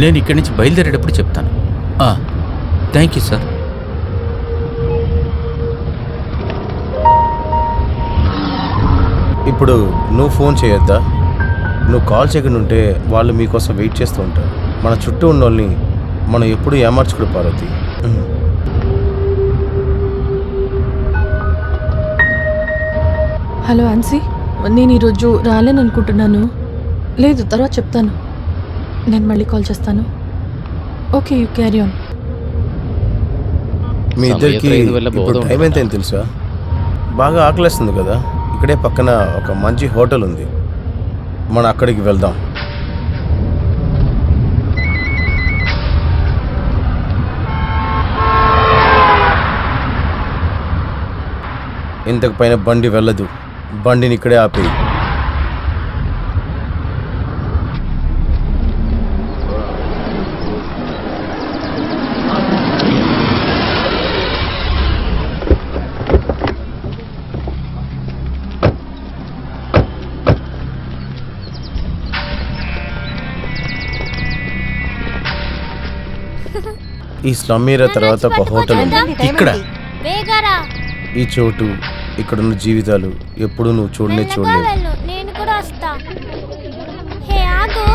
నేను ఇక్కడి నుంచి బయలుదేరేటప్పుడు చెప్తాను. Thank you sir. ఇప్పుడు నువ్వు ఫోన్ చేయొద్దా? నువ్వు కాల్ చేయకుండా ఉంటే వాళ్ళు మీకోసం వెయిట్ చేస్తూ ఉంటారు. మన చుట్టూ ఉన్న వాళ్ళని మనం ఎప్పుడూ ఏమార్చుకోడు పార్వతి. హలో ఆన్సీ, నేను ఈరోజు రాలేను అనుకుంటున్నాను. లేదు, తర్వాత చెప్తాను. నేను మళ్ళీ కాల్ చేస్తాను. Okay, you carry on. మీ ఇద్దరికి ఇప్పుడు టైం ఎంత అని తెలుసా? బాగా ఆకలిస్తుంది కదా. ఇక్కడే పక్కన ఒక మంచి హోటల్ ఉంది, మనం అక్కడికి వెళ్దాం. ఇంతకు పైన బండి వెళ్ళదు. బండిని ఇక్కడే ఆపేయి. ఈ స్లమ్ ఏరియా తర్వాత ఒక హోటల్ ఉంది ఇక్కడ. ఈ చోటు, ఇక్కడున్న జీవితాలు ఎప్పుడు నువ్వు చూడలేదు. నేను కూడా వస్తా. హే ఆగు.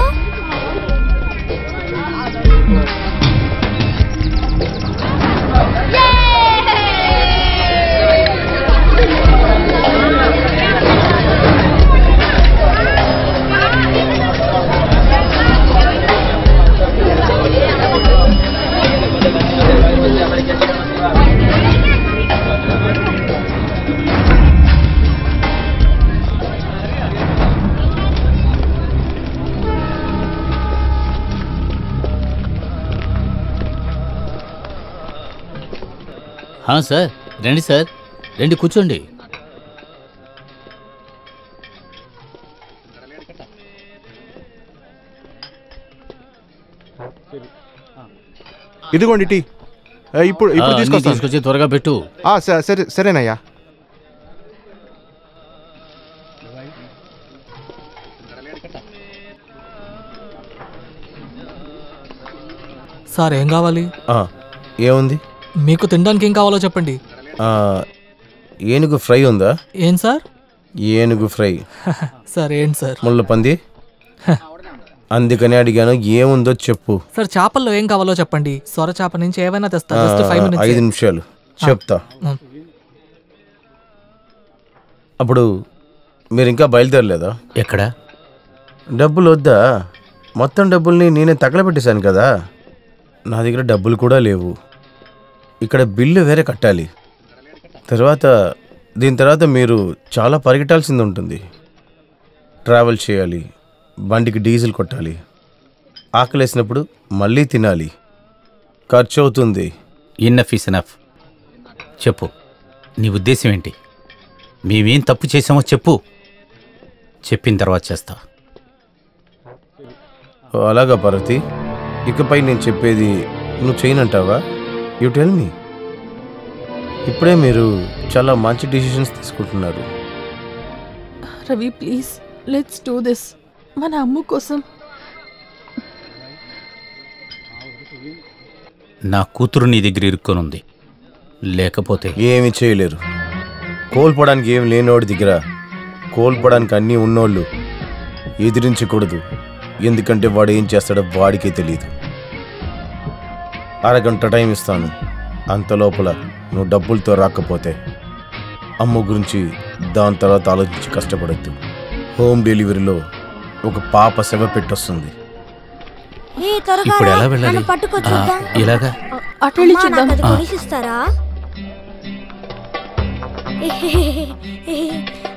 సార్ రండి సార్, రండి కూర్చోండి. ఇదిగోండి టీ. ఇప్పుడు తీసుకొస్తాను. తీసుకొచ్చి త్వరగా పెట్టు. సరే సరేనయ్యా. సార్ ఏం కావాలి? ఏముంది? మీకు తినడానికి ఏం కావాలో చెప్పండి. ఏనుగు ఫ్రై ఉందా? ఏం సార్? ఏనుగు ఫ్రై. సార్ ఏంటి సార్? ముళ్ళపంది. అందుకని అడిగాను, ఏముందో చెప్పు. సార్ చేపల్లో ఏం కావాలో చెప్పండి. సొర చేప నుంచి ఏమైనా తెస్తా. Just 5 minutes. 5 నిమిషాలు చెప్తా. అప్పుడు మీరు ఇంకా బయలుదేరలేదా? ఎక్కడ? డబ్బులు వద్దా? మొత్తం డబ్బుల్ని నేనే తగలబెట్టేశాను కదా. నా దగ్గర డబ్బులు కూడా లేవు. ఇక్కడ బిల్లు వేరే కట్టాలి. దీని తర్వాత మీరు చాలా పరిగెట్టాల్సింది ఉంటుంది. ట్రావెల్ చేయాలి, బండికి డీజిల్ కొట్టాలి, ఆకలేసినప్పుడు మళ్ళీ తినాలి, ఖర్చు అవుతుంది. Enough is enough. చెప్పు, నీ ఉద్దేశం ఏంటి? మేమేం తప్పు చేసామో చెప్పు. చెప్పిన తర్వాత చేస్తా. అలాగా పార్వతి, ఇకపై నేను చెప్పేది నువ్వు చేయనంటావా? You tell me. ఇప్పుడే మీరు చాలా మంచి డిసిషన్స్ తీసుకుంటున్నారు. Ravi please let's do this. మన అమ్ము కోసం. నా కూతురు నీ దగ్గర ఇరుక్కొనుంది, లేకపోతే ఏమీ చేయలేరు. కోల్పోవడానికి ఏం లేనోడి దగ్గర కోల్పోవడానికి అన్నీ ఉన్నోళ్ళు ఎదిరించకూడదు. ఎందుకంటే వాడు ఏం చేస్తాడో వాడికే తెలియదు. అరగంట టైం ఇస్తాను. అంత లోపల నువ్వు డబ్బులతో రాకపోతే అమ్మ గురించి దాని తర్వాత ఆలోచించి కష్టపడద్దు. హోమ్ డెలివరీలో ఒక పాప శవ పెట్టొస్తుంది. ఇప్పుడు ఎలా వెళ్ళాలి? ఇలాగా అటు వెళ్ళి చూద్దాం.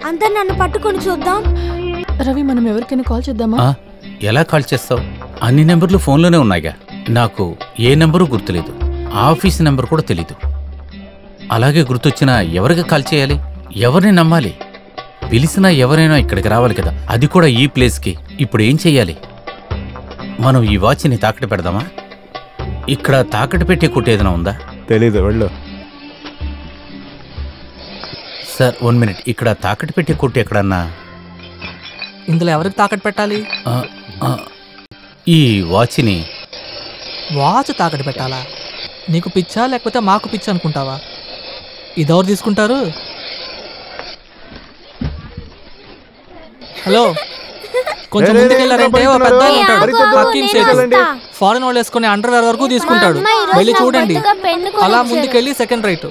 అందరు నన్ను పట్టుకొని చూద్దాం. రవి మనం ఎవరికైనా కాల్ చేద్దామా? ఎలా కాల్ చేస్తావు? అన్ని నెంబర్లు ఫోన్లోనే ఉన్నాయిగా. నాకు ఏ నెంబరు గుర్తులేదు, ఆఫీస్ నెంబర్ కూడా తెలీదు. అలాగే గుర్తొచ్చినా ఎవరికి కాల్ చేయాలి? ఎవరిని నమ్మాలి? పిలిచినా ఎవరైనా ఇక్కడికి రావాలి కదా, అది కూడా ఈ ప్లేస్కి. ఇప్పుడు ఏం చెయ్యాలి? మనం ఈ వాచ్ని తాకట్టు పెడదామా? ఇక్కడ తాకట్టు పెట్టే కొట్టు ఏదైనా ఉందా? తెలీదు, వెళ్ళు. సార్ 1 minute, ఇక్కడ తాకట్టు పెట్టే కొట్టు ఎక్కడన్నా? ఇందులో ఎవరికి తాకట్టు పెట్టాలి? ఈ వాచ్ని. వాచ్ తాకట్టు పెట్టాలా? నీకు పిచ్చా లేకపోతే మాకు పిచ్చా అనుకుంటావా? ఇదెవరు తీసుకుంటారు? హలో, కొంచెం ముందుకెళ్ళారంటే ఓ పెద్ద ఉంటాడు, హకీం సేట్. ఫారెన్ వాళ్ళు వేసుకునే అండర్వేర్ వరకు తీసుకుంటాడు. వెళ్ళి చూడండి. అలా ముందుకెళ్ళి సెకండ్ రైట్.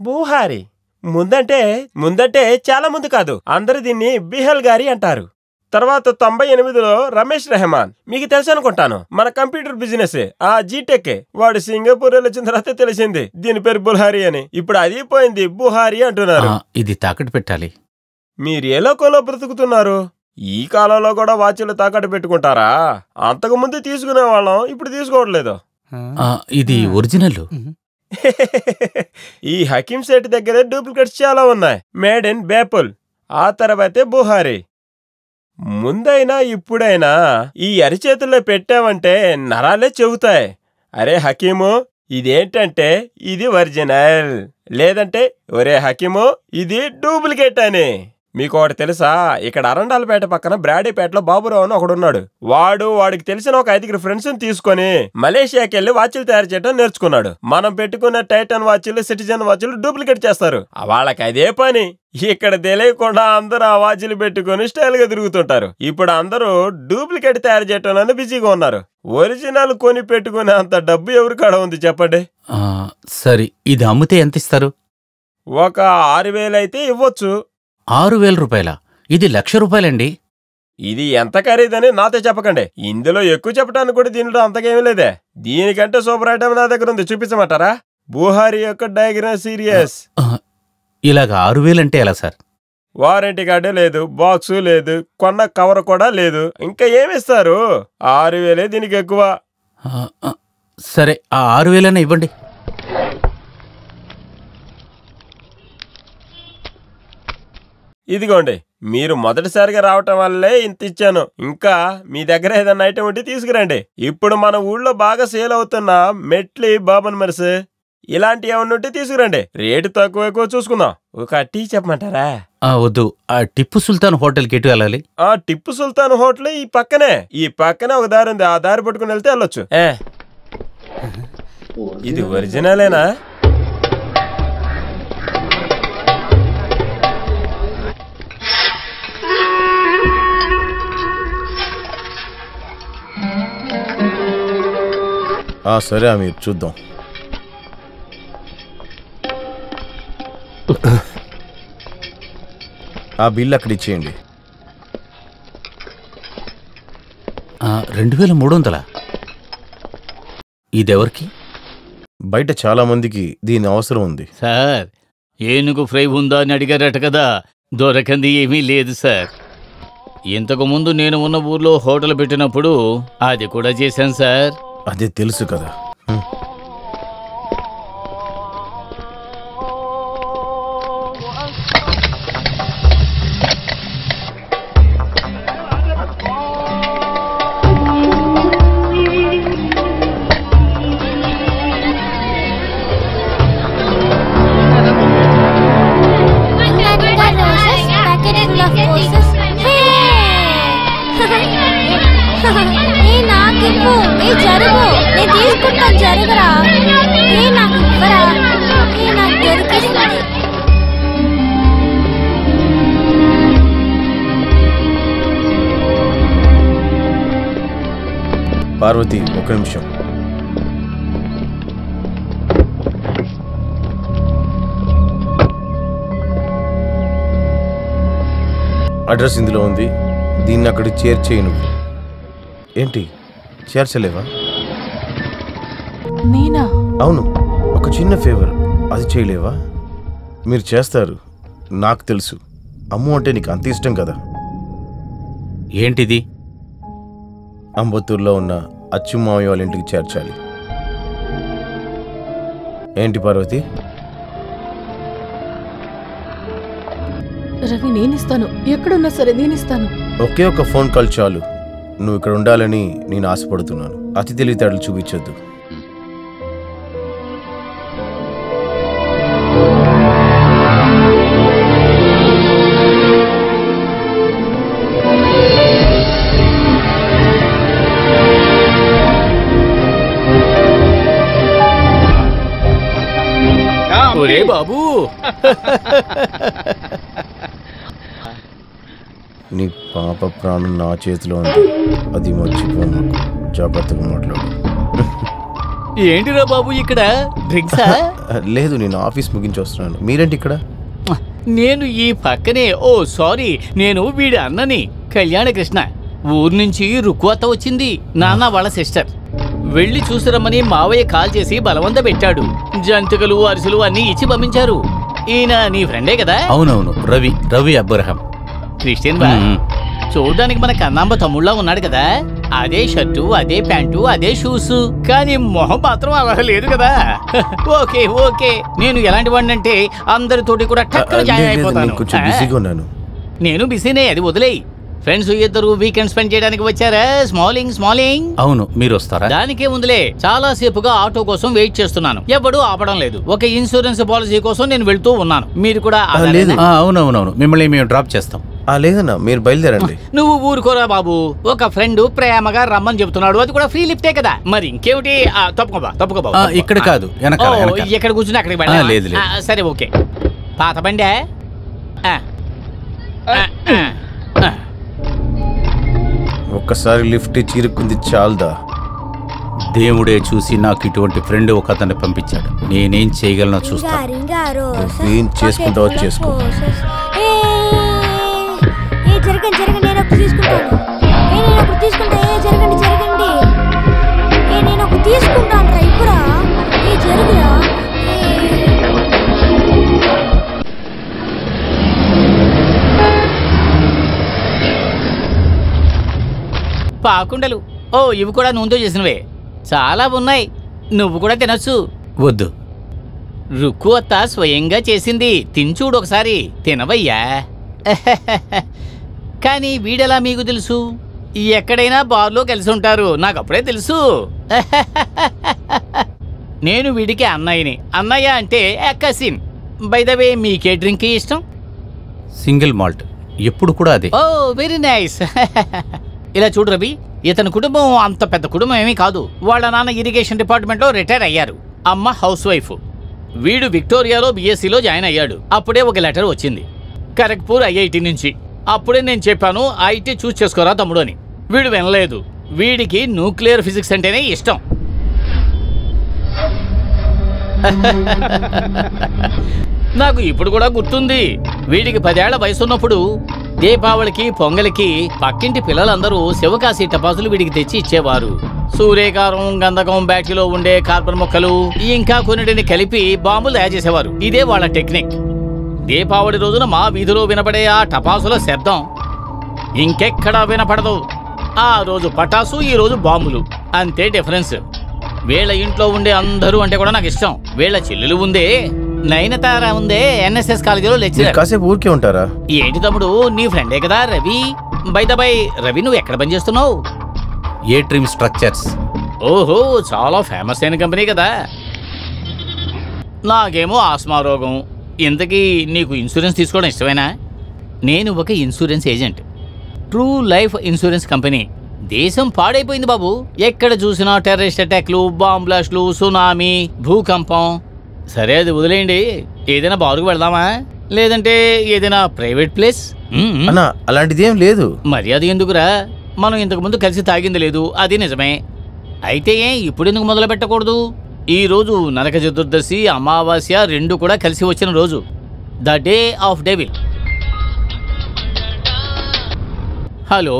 బూహారి ముందంటే చాలా ముందు కాదు. అందరు దీన్ని బిహల్ గారి అంటారు. తర్వాత 98లో రమేష్ రెహమాన్, మీకు తెలుసు అనుకుంటాను, మన కంప్యూటర్ బిజినెస్ ఆ జీటెక్. వాడు సింగపూర్ వచ్చిన తర్వాత తెలిసింది దీని పేరు బుల్హారి అని. ఇప్పుడు అది పోయింది, బుహారి అంటున్నారు. ఇది తాకట్టు పెట్టాలి. మీరు ఏ లోకంలో బ్రతుకుతున్నారు? ఈ కాలంలో కూడా వాచ్లు తాకట్టు పెట్టుకుంటారా? అంతకు ముందు తీసుకునే వాళ్ళం, ఇప్పుడు తీసుకోవట్లేదు. ఇది ఒరిజినల్. ఈ హకీం సేట్ దగ్గర డూప్లికేట్స్ చాలా ఉన్నాయి. మేడ్ ఇన్ బేపుల్, ఆ తర్వాతే బుహారి. ముందైనా ఇప్పుడైనా ఈ అరిచేతుల్లో పెట్టామంటే నరాలే చెబుతాయి, అరే హకీము ఇదేంటంటే ఇది ఒరిజినల్, లేదంటే ఒరే హకీము ఇది డూప్లికేట్ అని. మీకు ఒకటి తెలుసా? ఇక్కడ అరండాలపేట పక్కన బ్రాడీపేటలో బాబురావు అని ఒకడున్నాడు. వాడికి తెలిసిన ఒక 5 ఫ్రెండ్స్ తీసుకుని మలేషియాకి వెళ్లి వాచ్లు తయారు చేయడం నేర్చుకున్నాడు. మనం పెట్టుకున్న టైటన్ వాచ్లు, సిటిజన్ వాచ్లు డూప్లికేట్ చేస్తారు. వాళ్ళకి అదే పని. ఇక్కడ తెలియకుండా అందరూ ఆ వాచ్లు పెట్టుకుని స్టైల్ గా తిరుగుతుంటారు. ఇప్పుడు అందరూ డూప్లికేట్ తయారు చేయటంలోనే బిజీగా ఉన్నారు. ఒరిజినల్ కొని పెట్టుకునే అంత డబ్బు ఎవరి కాడ ఉంది చెప్పండి? సరే, ఇది అమ్మితే ఎంత ఇస్తారు? ఒక 6,000 అయితే ఇవ్వచ్చు. 6,000 రూపాయలా? ఇది ₹1,00,000. ఇది ఎంత ఖరీదని నాతో చెప్పకండి. ఇందులో ఎక్కువ చెప్పడానికి కూడా దీనిలో అంతకేమీ లేదే. దీనికంటే సూపర్ ఐటమ్ నా దగ్గర ఉంది, చూపించమంటారా? బుహారి యొక్క డయాగ్రామ్ సీరియస్. ఇలాగ 6,000 అంటే ఎలా సార్? వారంటీ కార్డు లేదు, బాక్సు లేదు, కొన్న కవర్ కూడా లేదు. ఇంకా ఏమిస్తారు? 6,000 దీనికి ఎక్కువ. సరే, ఆ 6,000 ఇవ్వండి. ఇదిగోండి, మీరు మొదటిసారిగా రావటం వల్లే ఇంత ఇచ్చాను. ఇంకా మీ దగ్గర ఏదైనా ఐటమ్ ఉంటే తీసుకురండి. ఇప్పుడు మన ఊళ్ళో బాగా సేల్ అవుతున్న మెట్లి, బాబన్ మరిస్ ఇలాంటి ఏమన్నా ఉంటే తీసుకురండి. రేటు తక్కువ ఎక్కువ చూసుకుందాం. ఒక టీ చెప్పమంటారా? వద్దు. ఆ టిప్పు సుల్తాన్ హోటల్కి ఎటు వెళ్ళాలి? ఆ టిప్పు సుల్తాన్ హోటల్ ఈ పక్కనే ఒక దారి ఉంది. ఆ దారి పట్టుకుని వెళ్తే వెళ్ళొచ్చు. ఇది ఒరిజినలేనా? సరే అమీర్, చూద్దాం. ఆ బిల్ అక్కడ ఇచ్చేయండి. 2,300. ఇదెవరికి? బయట చాలా మందికి దీని అవసరం ఉంది. సార్, ఏనుగు ఫ్రై ఉందా అని అడిగారట కదా, దొరకంది ఏమీ లేదు సార్. ఇంతకు ముందు నేను ఉన్న ఊర్లో హోటల్ పెట్టినప్పుడు అది కూడా చేశాను సార్. అదే తెలుసు కదా. పార్వతి, ఒక నిమిషం. అడ్రస్ ఇందులో ఉంది. దీన్ని అక్కడికి చేర్చేయి. నువ్వు ఏంటి చేర్చలేవా? నేనా? అవును, ఒక చిన్న ఫేవర్, అది చేయలేవా? మీరు చేస్తారు, నాకు తెలుసు. అమ్ము అంటే నీకు అంత ఇష్టం కదా. ఏంటిది? అంబత్తూరులో ఉన్న అచ్చుమావి వాళ్ళ ఇంటికి చేర్చాలి. ఏంటి పార్వతి? రవి, నేనిస్తాను. ఎక్కడున్నా సరే నేనిస్తాను. ఒకే ఒక ఫోన్ కాల్ చాలు. నువ్వు ఇక్కడ ఉండాలని నేను ఆశపడుతున్నాను. అతి తెలివితేటలు చూపించొద్దు. ఒరే బాబు, నీ పాప ప్రాణం నా చేతిలో ఉంది. అది మర్చిపో. జాగ్రత్తగా మాట్లాడు. ఏంటిరా బాబు ఇక్కడ డ్రింక్సా? లేదు, నేను ఆఫీస్ ముగించి వస్తున్నాను. మీరేంటి ఇక్కడ? నేను ఈ పక్కనే. ఓ సారీ, నేను వీడి అన్నని, కళ్యాణకృష్ణ. ఊరు నుంచి రుక్కువత వచ్చింది, నాన్న వాళ్ళ సిస్టర్. వెళ్ళి చూసిరమ్మని మావయ్య కాల్ చేసి బలవంత పెట్టాడు. జంతికలు, అరిసెలు అన్ని ఇచ్చి పంపించారు. ఈయన నీ ఫ్రెండే కదా? అవునవును, రవి అబ్రహం. క్రిస్టియన్ బా, చూడడానికి మన కన్నాంబ తమ్ముళ్ళ ఉన్నాడు కదా. అదే షర్టు, అదే ప్యాంటు, అదే షూస్, కానీ మొహం మాత్రం అలా లేదు కదా. ఓకే ఓకే, నేను ఎలాంటి వాడిని అంటే అందరితోటి కూడా టక్కున జాయిన్ అయిపోతాను. నేను బిజీనే, అది వదిలేయి. ఫ్రెండ్స్ ఇద్దరు వీకెండ్ స్పెండ్ చేయడానికి వచ్చారా? స్మాలింగ్. అవును, మీరు వస్తారా? దానికే ముందులే చాలా సేపుగా ఆటో కోసం వెయిట్ చేస్తున్నాను. ఎవడూ ఆపడం లేదు. ఒక ఇన్సూరెన్స్ పాలసీ కోసం నేను వెళ్తూ ఉన్నాను. మీరు కూడా? అవునవునవును, మిమ్మల్ని మేము డ్రాప్ చేస్తాం. లేదన్నా, మీరు బయలుదేరండి. నువ్వు ఊరుకోరా బాబు. ఒక ఫ్రెండ్ ప్రేమగా రమ్మని చెప్తున్నాడు, అది కూడా ఫ్రీ లిఫ్టే కదా. మరి ఇంకేమిటి? తప్పుకో బాబు. ఇక్కడ కాదు, ఎక్కడ కూర్చుని అక్కడికి లేదు. సరే ఓకే. పాత బండే? ఒక్కసారి లిఫ్ట్ చీరుకుంది చాలదా? దేవుడే చూసి నాకు ఇటువంటి ఫ్రెండ్ ఒక అతన్ని పంపించాడు. నేనేం చేయగలనో చూస్తాను. ఏం చేసుకుంటావో చేసుకో. జరగండి, నేను ఒకటి తీసుకుంటాను. నేను ఒకటి తీసుకుంటాను రా. ఇప్పుడా జరుగురా. పాకుండలు. ఓ ఇవి కూడా నూనెతో చేసినవే. చాలా ఉన్నాయి, నువ్వు కూడా తినొచ్చు. వద్దు. రుక్కు అత్త స్వయంగా చేసింది, తినచూడు ఒకసారి. తినవయ్యా. కానీ వీడెలా మీకు తెలుసు? ఎక్కడైనా బార్లో కలిసి ఉంటారు, నాకు అప్పుడే తెలుసు. నేను వీడికి అన్నయ్యని. అన్నయ్య అంటే కసిన్. బై ద వే, మీకే డ్రింక్ ఇష్టం? Single malt. ఎప్పుడు కూడా అదే. ఓ వెరీ నైస్. ఇలా చూడు రవి, ఇతని కుటుంబం అంత పెద్ద కుటుంబం ఏమీ కాదు. వాళ్ళ నాన్న ఇరిగేషన్ డిపార్ట్మెంట్లో రిటైర్ అయ్యారు, అమ్మ హౌస్ వైఫ్. వీడు విక్టోరియాలో బీఎస్సీలో జాయిన్ అయ్యాడు. అప్పుడే ఒక లెటర్ వచ్చింది ఖరగ్పూర్ ఐఐటి నుంచి. అప్పుడే నేను చెప్పాను ఐటీ చూస్ చేసుకోరా తమ్ముడు అని. వీడు వినలేదు. వీడికి న్యూక్లియర్ ఫిజిక్స్ అంటేనే ఇష్టం. నాకు ఇప్పుడు కూడా గుర్తుంది. వీడికి 10 ఏళ్ల వయసున్నప్పుడు దీపావళికి పొంగలికి పక్కింటి పిల్లలందరూ శివకాశి టపాసులు వీడికి తెచ్చి ఇచ్చేవారు. సూర్యకారం, గంధకం, బ్యాటరీలో ఉండే కార్బన్ మొక్కలు ఇంకా కొన్నిటిని కలిపి బాంబులు తయారు చేసేవారు. ఇదే వాళ్ళ టెక్నిక్. దీపావళి రోజున మా వీధిలో వినపడే ఆ టపాసుల శబ్దం ఇంకెక్కడా వినపడదు. ఆ రోజు పటాసు, ఈ రోజు బాంబులు, అంతే డిఫరెన్స్. వీళ్ళ ఇంట్లో ఉండే అందరూ అంటే కూడా నాకు ఇష్టం. వీళ్ళ చెల్లెలు ఉందే, నయనతార ఉందే, ఎన్ఎస్ఎస్ కాలేజీలో లెక్చరర్. కాసేపు ఊరికే ఉంటారా? ఏంటి తమ్ముడు, నీ ఫ్రెండే కదా రవి. బై రవి, నువ్వు ఎక్కడ పని చేస్తున్నావు? ఏ డ్రీమ్ స్ట్రక్చర్స్. ఓహో, చాలా ఫేమస్ అయిన కంపెనీ కదా. నాకేమో ఆస్మా రోగం. ఇంతకీ నీకు ఇన్సూరెన్స్ తీసుకోవడం ఇష్టమేనా? నేను ఒక insurance agent, true life insurance company. దేశం పాడైపోయింది బాబు. ఎక్కడ చూసినా టెర్రరిస్ట్ అటాక్లు, బాంబ్ బ్లాస్ట్లు, సునామీ, భూకంపం. సరే అది వదిలేయండి. ఏదైనా బారుకు వెళ్దామా, లేదంటే ఏదైనా ప్రైవేట్ ప్లేస్? అన్నా అలాంటిది ఏం లేదు. మర్యాద ఎందుకురా? మనం ఇంతకు ముందు కలిసి తాగింది లేదు, అది నిజమే. అయితే ఇప్పుడు ఎందుకు మొదలు పెట్టకూడదు? ఈ రోజు నరక చతుర్దశి, అమావాస్య రెండు కూడా కలిసి వచ్చిన రోజు, the day of devil. Hello,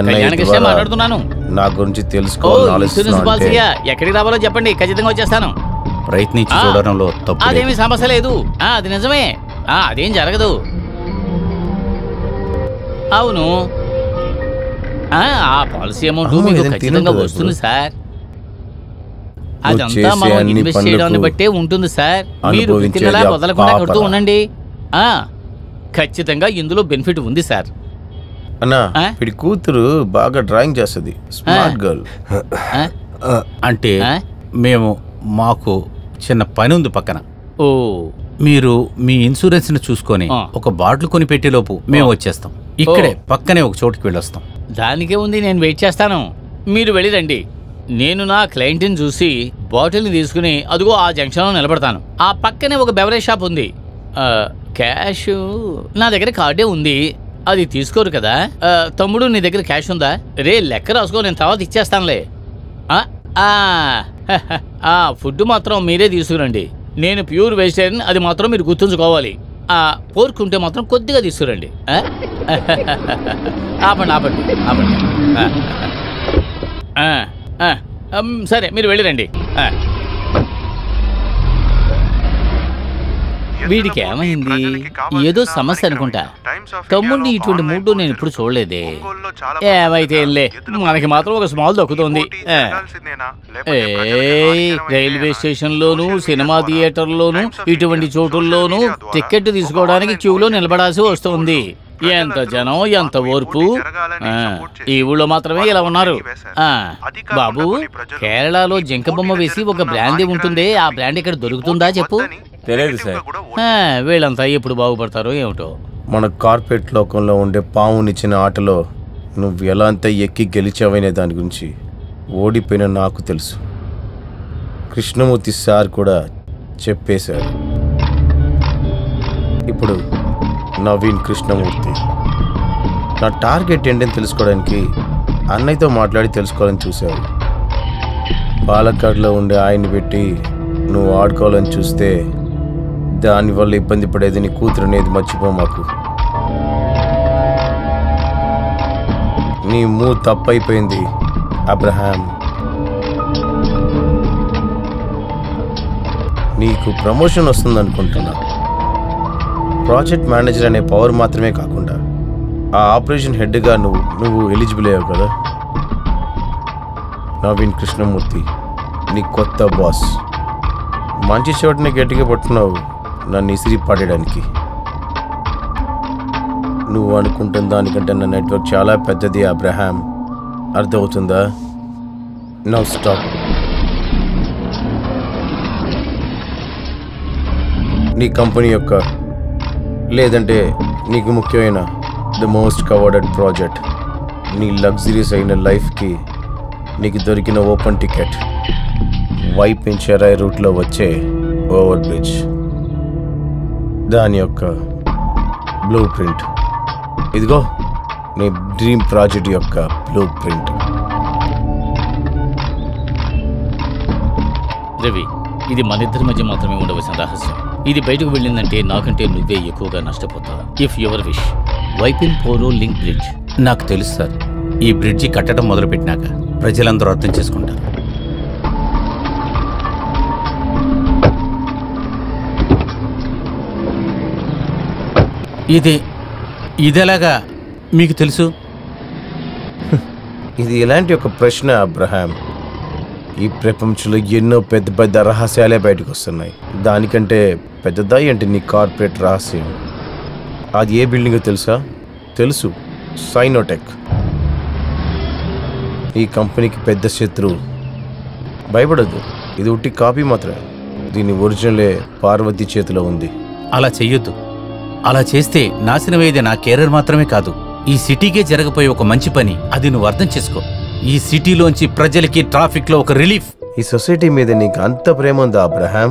Kalyanakrishna మాట్లాడుతున్నాను. నా గురించి తెలుసుకోవాలి. ఎక్కడికి రావాలో చెప్పండి, ఖచ్చితంగా వచ్చేస్తాను. ప్రయత్నించి చూడడంలో తప్పు. అదేమి సమస్య లేదు. అది నిజమే, అదేం జరగదు. అవును, ఆ పాలసీ అమౌంట్ మీకు ఖచ్చితంగా వస్తుంది సార్. అదంతా మనం ఇన్వెస్ట్ చేయడాన్ని బట్టే ఉంటుంది సార్. మీరు తిన్నలా వదలకుండా కడుతూ ఉండండి. ఖచ్చితంగా ఇందులో బెనిఫిట్ ఉంది సార్. అన్నా, వీడి కూతురు బాగా డ్రాయింగ్ చేస్తుంది, స్మార్ట్ గర్ల్. అంటే మాకు చిన్న పని ఉంది పక్కన. ఓ, మీరు మీ ఇన్సూరెన్స్ ని చూసుకొని ఒక బాటిల్ కొని పెట్టేలోపు మేము వచ్చేస్తాం. ఇక్కడే పక్కనే ఒక చోటుకి వెళ్ళొస్తాం. దానికే ఉంది, నేను వెయిట్ చేస్తాను. మీరు వెళ్ళిరండి. నేను నా క్లయింట్ని చూసి బాటిల్ని తీసుకుని అదిగో ఆ జంక్షన్లో నిలబడతాను. ఆ పక్కనే ఒక బెవరేజ్ షాప్ ఉంది. క్యాష్ నా దగ్గర కార్డే ఉంది, అది తీసుకోరు కదా. తమ్ముడు, నీ దగ్గర క్యాష్ ఉందా? రే లెక్క రాసుకో, నేను తర్వాత ఇచ్చేస్తానులే. ఫుడ్ మాత్రం మీరే తీసుకురండి. నేను ప్యూర్ వెజిటేరియన్, అది మాత్రం మీరు గుర్తుంచుకోవాలి. పోర్క్ ఉంటే మాత్రం కొద్దిగా తీసుకురండి. ఆపండి ఆపండి ఆపండి. సరే, మీరు వెళ్ళిరండి. వీడికి ఏమైంది? ఏదో సమస్య అనుకుంటా. తమ్ముడిని ఇటువంటి మూడు నేను ఇప్పుడు చూడలేదే. ఏమైతే వెళ్ళే, మనకి మాత్రం ఒక స్మాల్ దక్కుతుంది. రైల్వే స్టేషన్లోను, సినిమా థియేటర్లోను, ఇటువంటి చోటుల్లోనూ టికెట్ తీసుకోవడానికి క్యూలో నిలబడాల్సి వస్తుంది. ఎంత జనం, ఎంత ఓర్పు. ఈ ఊళ్ళో మాత్రమే ఇలా ఉన్నారు. బాబు, కేరళలో జింక బొమ్మ వేసి ఒక బ్రాండీ ఉంటుంది, ఆ బ్రాండ్ ఇక్కడ దొరుకుతుందా చెప్పు? తెలియదు సార్. వీళ్ళంతా ఎప్పుడు బాగుపడతారో ఏమిటో. మన కార్పొరేట్ లోకంలో ఉండే పావునిచ్చిన ఆటలో నువ్వు ఎలా అంతా ఎక్కి గెలిచావనే దాని గురించి ఓడిపోయిన నాకు తెలుసు. కృష్ణమూర్తి సార్ కూడా చెప్పేశారు. ఇప్పుడు నవీన్ కృష్ణమూర్తి నా టార్గెట్ ఏంటని తెలుసుకోవడానికి అన్నయ్యతో మాట్లాడి తెలుసుకోవాలని చూశారు. పాలక్కాడ్లో ఉండే ఆయన్ని పెట్టి నువ్వు ఆడుకోవాలని చూస్తే దానివల్ల ఇబ్బంది పడేది నీ కూతురు అనేది మర్చిపో. మాకు నీ తప్పైపోయింది అబ్రహాం. నీకు ప్రమోషన్ వస్తుంది అనుకుంటున్నా. ప్రాజెక్ట్ మేనేజర్ అనే పవర్ మాత్రమే కాకుండా ఆ ఆపరేషన్ హెడ్గా నువ్వు ఎలిజిబుల్ అయ్యావు కదా. నవీన్ కృష్ణమూర్తి నీ కొత్త బాస్. మంచి చోటని గట్టిగా పట్టుకున్నావు నన్ను ఇసిరి పడేయడానికి. నువ్వు అనుకుంటున్న దానికంటే నా నెట్వర్క్ చాలా పెద్దది అబ్రహాం, అర్థమవుతుందా? Now stop. నీ కంపెనీ యొక్క లేదంటే నీకు ముఖ్యమైన ద మోస్ట్ కవర్డెడ్ ప్రాజెక్ట్, నీ లగ్జరీస్ అయిన లైఫ్కి నీకు దొరికిన ఓపెన్ టికెట్, వైప్ ఇన్ చెరాయ్ రూట్లో వచ్చే ఓవర్ బ్రిడ్జ్, దాని యొక్క బ్లూ ప్రింట్. ఇదిగో నీ డ్రీమ్ ప్రాజెక్ట్ యొక్క బ్లూ ప్రింట్. రవి, ఇది మన ఇద్దరి మధ్య మాత్రమే ఉండవలసిన రహస్యం. ఇది బయటకు వెళ్ళిందంటే నాకంటే నువ్వే ఎక్కువగా నష్టపోతావు. If your wish, wipe in పోరో లింక్ బ్రిడ్జ్. నాకు తెలుసు సార్, ఈ బ్రిడ్జి కట్టడం మొదలుపెట్టినాక ప్రజలందరూ అర్థం చేసుకుంటారు. ఇదెలాగా మీకు తెలుసు? ఇది ఇలాంటి ఒక ప్రశ్న అబ్రహాం. ఈ ప్రపంచంలో ఎన్నో పెద్ద పెద్ద రహస్యాలే బయటకు వస్తున్నాయి. దానికంటే పెద్దదాయి అంటే నీ కార్పొరేట్ రహస్యం. అది ఏ బిల్డింగో తెలుసా? తెలుసు, సైనోటెక్. ఈ కంపెనీకి పెద్ద శత్రువు. భయపడద్దు, ఇది ఉట్టి కాపీ మాత్రమే. దీని ఒరిజినలే పార్వతి చేతిలో ఉంది. అలా చెయ్యొద్దు. అలా చేస్తే నాశనమయ్యేది నా కెరీర్ మాత్రమే కాదు, ఈ సిటీకే జరగబోయే ఒక మంచి పని. అది నువ్వు అర్థం చేసుకో. ఈ సిటీలోంచి ప్రజలకి ట్రాఫిక్లో ఒక రిలీఫ్. ఈ సొసైటీ మీద నీకు అంత ప్రేమ ఉందా అబ్రహాం?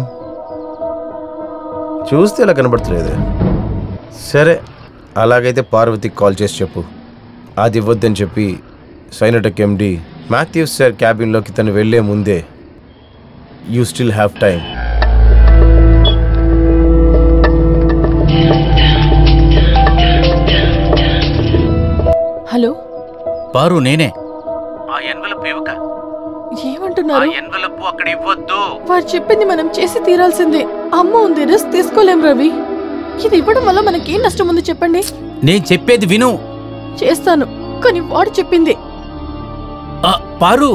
చూస్తే అలా కనబడతలేదు. సరే, అలాగైతే పార్వతికి కాల్ చేసి చెప్పు అది ఇవ్వద్దని చెప్పి. సైనోటెక్ ఎండి మాథ్యూస్ సార్ క్యాబిన్లోకి తను వెళ్లే ముందే you still have time. Hello Paru, నేనే. ఆ ఎన్వలప్ ఇవ్వక. ఏమంటున్నారు? ఎన్వలప్ అక్కడ ఇవ్వద్దు. వారు చెప్పింది మనం చేసి తీరాల్సిందే. అమ్మ ఉంది, రిస్క్ తీసుకోలేం రవి. ఇది ఇవ్వడం వల్ల మనకేం నష్టం ఉంది చెప్పండి? నేను చెప్పేది విను. చేస్తాను, కానీ వాడు చెప్పింది. పారు,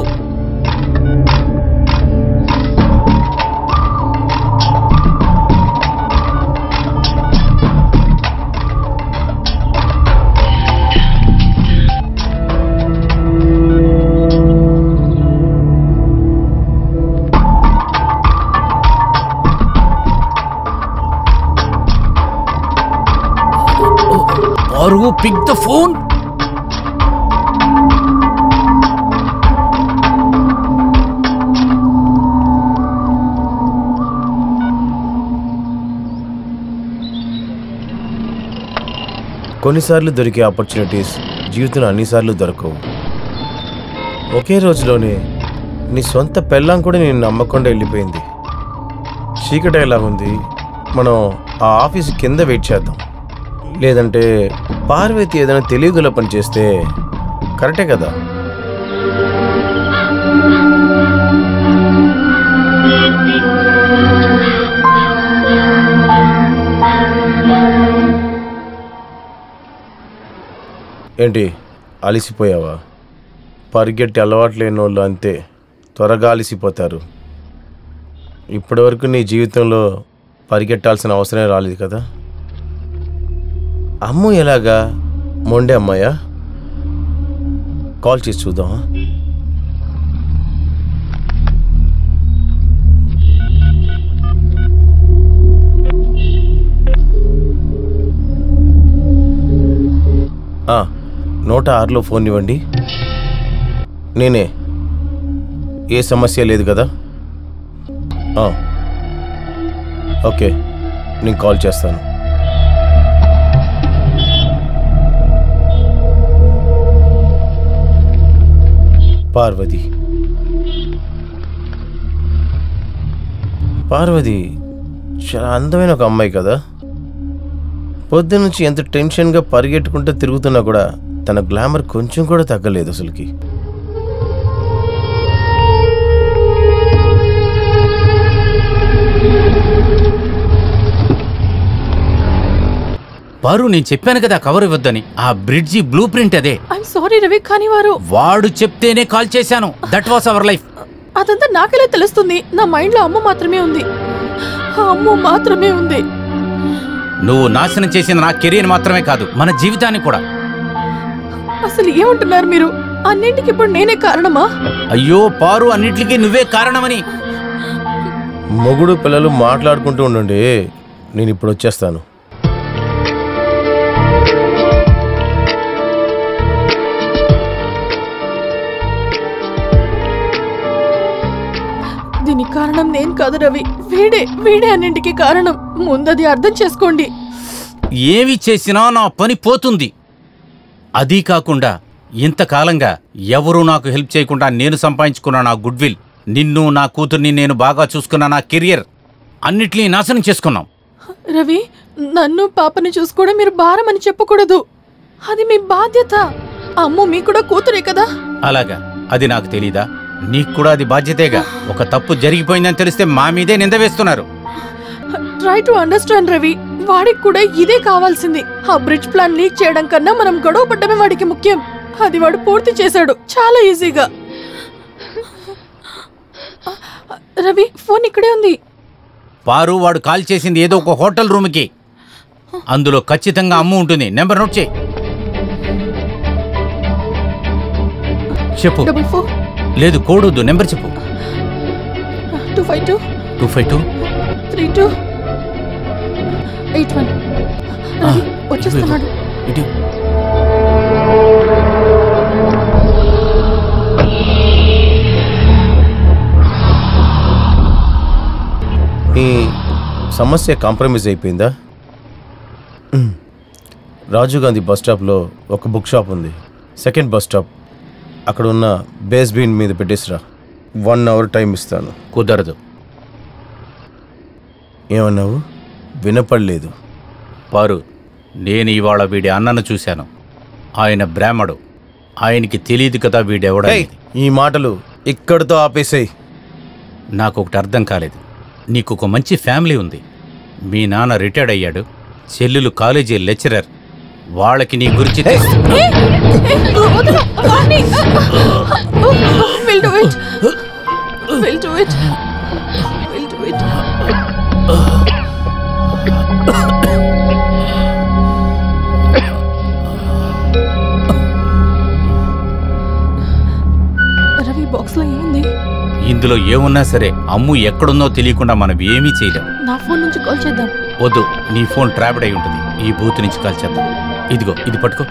Paru, pick the phone. కొన్నిసార్లు దొరికే ఆపర్చునిటీస్ జీవితంలో అన్నిసార్లు దొరకవు. ఒకే రోజులోనే నీ సొంత పెళ్ళాం కూడా నేను నమ్మకుండా వెళ్ళిపోయింది. చీకటి ఎలా ఉంది, మనం ఆ ఆఫీస్ కింద వెయిట్ చేద్దాం. లేదంటే పార్వతి ఏదైనా తెలియగల పని చేస్తే కరెక్టే కదా. ఏంటి అలిసిపోయావా? పరిగెట్టి అలవాటు లేని వాళ్ళు అంతే, త్వరగా అలిసిపోతారు. ఇప్పటివరకు నీ జీవితంలో పరిగెట్టాల్సిన అవసరం రాలేదు కదా. అమ్మ ఎలాగా? మొండే అమ్మాయా? కాల్ చేసి చూద్దామా? నూట 6లో ఫోన్ ఇవ్వండి. నేనే. ఏ సమస్య లేదు కదా? ఓకే, నేను కాల్ చేస్తాను. పార్వతి చాలా అందమైన ఒక అమ్మాయి కదా. పొద్దునుంచి ఎంత టెన్షన్గా పరిగెట్టుకుంటూ తిరుగుతున్నా కూడా తన గ్లామర్ కొంచెం కూడా తగ్గలేదు అసలుకి. పారు నేను చెప్పాను కదా కవర్ ఇవ్వద్దని. ఆ బ్రిడ్జి బ్లూ ప్రింట్ అదే. ఐఎమ్ సారీ రవి, కానీ వాడు చెప్తేనే కాల్ చేశాను. That was our life. అదంతా నాకెలా తెలుస్తుంది? నా మైండ్ లో అమ్మ మాత్రమే ఉంది. నువ్వు నాశనం చేసిన నా కెరీర్ మాత్రమే కాదు, మన జీవితాన్ని కూడా. అసలు ఏమంటున్నారు మీరు? అన్నింటికి ఇప్పుడు నేనే కారణమా? అయ్యో పారు, అన్నిటికీ నువ్వే కారణమని. మొగుడు పిల్లలు మాట్లాడుకుంటూ ఉండండి, నేను ఇప్పుడు వచ్చేస్తాను. దీనికి కారణం నేను కాదు రవి, వీడే అన్నింటికి కారణం. ముందది అర్థం చేసుకోండి. ఏమి చేసినా నా పని పోతుంది. అదీ కాకుండా ఇంతకాలంగా ఎవరూ నాకు హెల్ప్ చేయకుండా నేను సంపాదించుకున్న నా గుడ్ విల్, నిన్ను నా కూతుర్ని నేను బాగా చూసుకున్న నా కెరియర్ అన్నిటినీ నాశనం చేసుకున్నాం. రవి, నన్ను పాపని చూసుకోవడం మీరు భారం అని చెప్పకూడదు. అది మీ బాధ్యత. అమ్మో, మీ కూడా కూతురే కదా. అలాగా? అది నాకు తెలీదా? నీకు కూడా అది బాధ్యతేగా. ఒక తప్పు జరిగిపోయిందని తెలిస్తే మా మీదే నింద వేస్తున్నారు. ట్రై టు అండర్స్టాండ్ రవి, వాడికి కూడా ఇదే కావాల్సింది. ఆ బ్రిడ్జ్ ప్లాన్ లీక్ చేయడం కన్నా మనం గొడవ పడ్డమే వాడికి ముఖ్యం. అది వాడు పూర్తి చేశాడు చాలా ఈజీగా. రవి, ఫోన్ ఇక్కడే ఉంది. పారు, వాడు కాల్ చేసింది ఏదో ఒక హోటల్ రూమ్కి. అందులో ఖచ్చితంగా అమ్ము ఉంటుంది. నెంబర్ నోట్ చేయి. చెప్పు. 44 లేదు, కోడొద్దు, నెంబర్ చెప్పు. 252 252 32 81. రవి వచ్చేస్తున్నాడు. ఈ సమస్య కాంప్రమైజ్ అయిపోయిందా? రాజీవ్ గాంధీ బస్ స్టాప్లో ఒక బుక్ షాప్ ఉంది. సెకండ్ బస్ స్టాప్, అక్కడ ఉన్న బేస్ బీన్ మీద పెట్టేసిరా. 1 అవర్ టైం ఇస్తాను. కుదరదు. ఏమన్నావు? వినపడలేదు. పారు, నేను ఇవాళ వీడి అన్నను చూశాను. ఆయన బ్రాహ్మడు. ఆయనకి తెలియదు కదా వీడెవడ. ఈ మాటలు ఇక్కడితో ఆపేసాయి. నాకు ఒకటి అర్థం కాలేదు. నీకు ఒక మంచి ఫ్యామిలీ ఉంది. మీ నాన్న రిటైర్డ్ అయ్యాడు, చెల్లెలు కాలేజీ లెక్చరర్. వాళ్ళకి నీ గురించి రవి, బాక్స్ లో ఏముంది? ఇందులో ఏమున్నా సరే అమ్ము ఎక్కడుందో తెలియకుండా మనం ఏమీ చేయలేం. నా ఫోన్ నుంచి కాల్ చేద్దాం. వద్దు, నీ ఫోన్ ట్రాప్డ్ అయి ఉంటుంది. ఈ బూత్ నుంచి కాల్ చేద్దాం. ఇదిగో, ఇది పట్టుకో.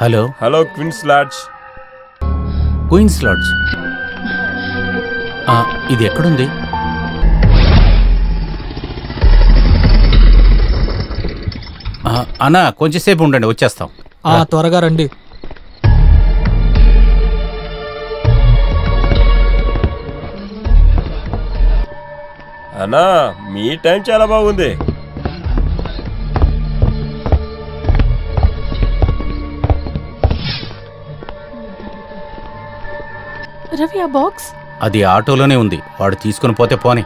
Hello hello, Queens Lodge. Queens Lodge? ఇది ఎక్కడుంది? అన్నా, కొంచెంసేపు ఉండండి, వచ్చేస్తాం. త్వరగా రండి. అన్నా, మీ టైం చాలా బాగుంది. రవి, ఆ బాక్స్ అది ఆటోలోనే ఉంది. వాడు తీసుకుని పోతే పోనీ.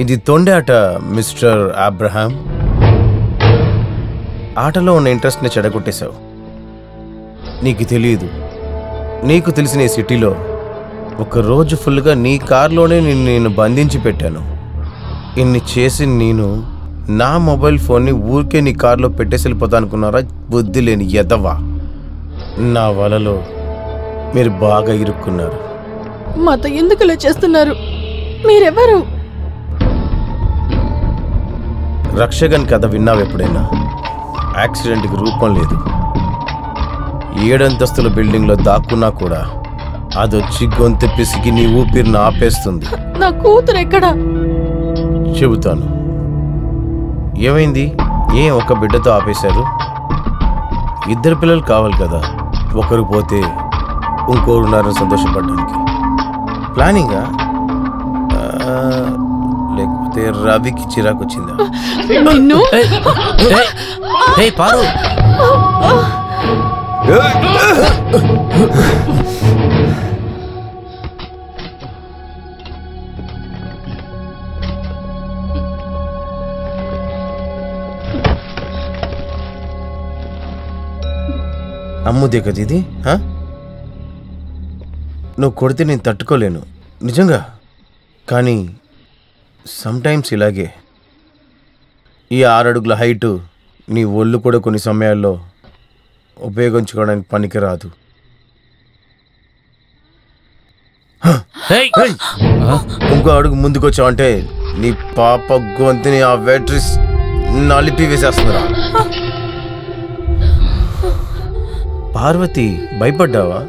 ఇది తొండే ఆట మిస్టర్ అబ్రహాం. ఆటలో ఉన్న ఇంట్రెస్ట్ని చెడగొట్టేశావు. నీకు తెలియదు, నీకు తెలిసిన ఈ సిటీలో ఒక రోజు ఫుల్గా నీ కార్లోనే నేను బంధించి పెట్టాను. ఇన్ని చేసి నేను నా మొబైల్ ఫోన్ని ఊరికే నీ కార్లో పెట్టేసి వెళ్ళిపోతా అనుకున్నారా? బుద్ధి లేని ఎదవా. నా వలలో మీరు బాగా ఇరుక్కున్నారు. మాతో ఎందుకు ఇలా చేస్తున్నారు? మీరెవరు? రక్షగన్ కథ విన్నావు ఎప్పుడైనా? యాక్సిడెంట్కి రూపం లేదు, 7 అంతస్తుల బిల్డింగ్లో దాక్కున్నా కూడా అదొచ్చి గొంతు పిసికి నీ ఊపిరిని ఆపేస్తుంది. నా కూతురు ఎక్కడా? చెబుతాను. ఏమైంది? ఒక బిడ్డతో ఆపేశారు? 2 పిల్లలు కావాలి కదా, ఒకరు పోతే ఇంకోరు ఉన్నారని సంతోషపడడానికి ప్లానింగా? లేకపోతే రవికి చిరాకు వచ్చిందా? పారు, అమ్ముదే కదా ఇది. నువ్వు కొడితే నేను తట్టుకోలేను నిజంగా, కానీ సమ్టైమ్స్ ఇలాగే. ఈ 6 అడుగుల హైటు నీ ఒళ్ళు కూడా కొన్ని సమయాల్లో ఉపయోగించుకోవడానికి పనికిరాదు. ఇంకో అడుగు ముందుకు వచ్చావంటే నీ పాప గొంతుని ఆ వెయిట్రెస్ నలిపి వేసేస్తుందిరా. పార్వతి, భయపడ్డావా?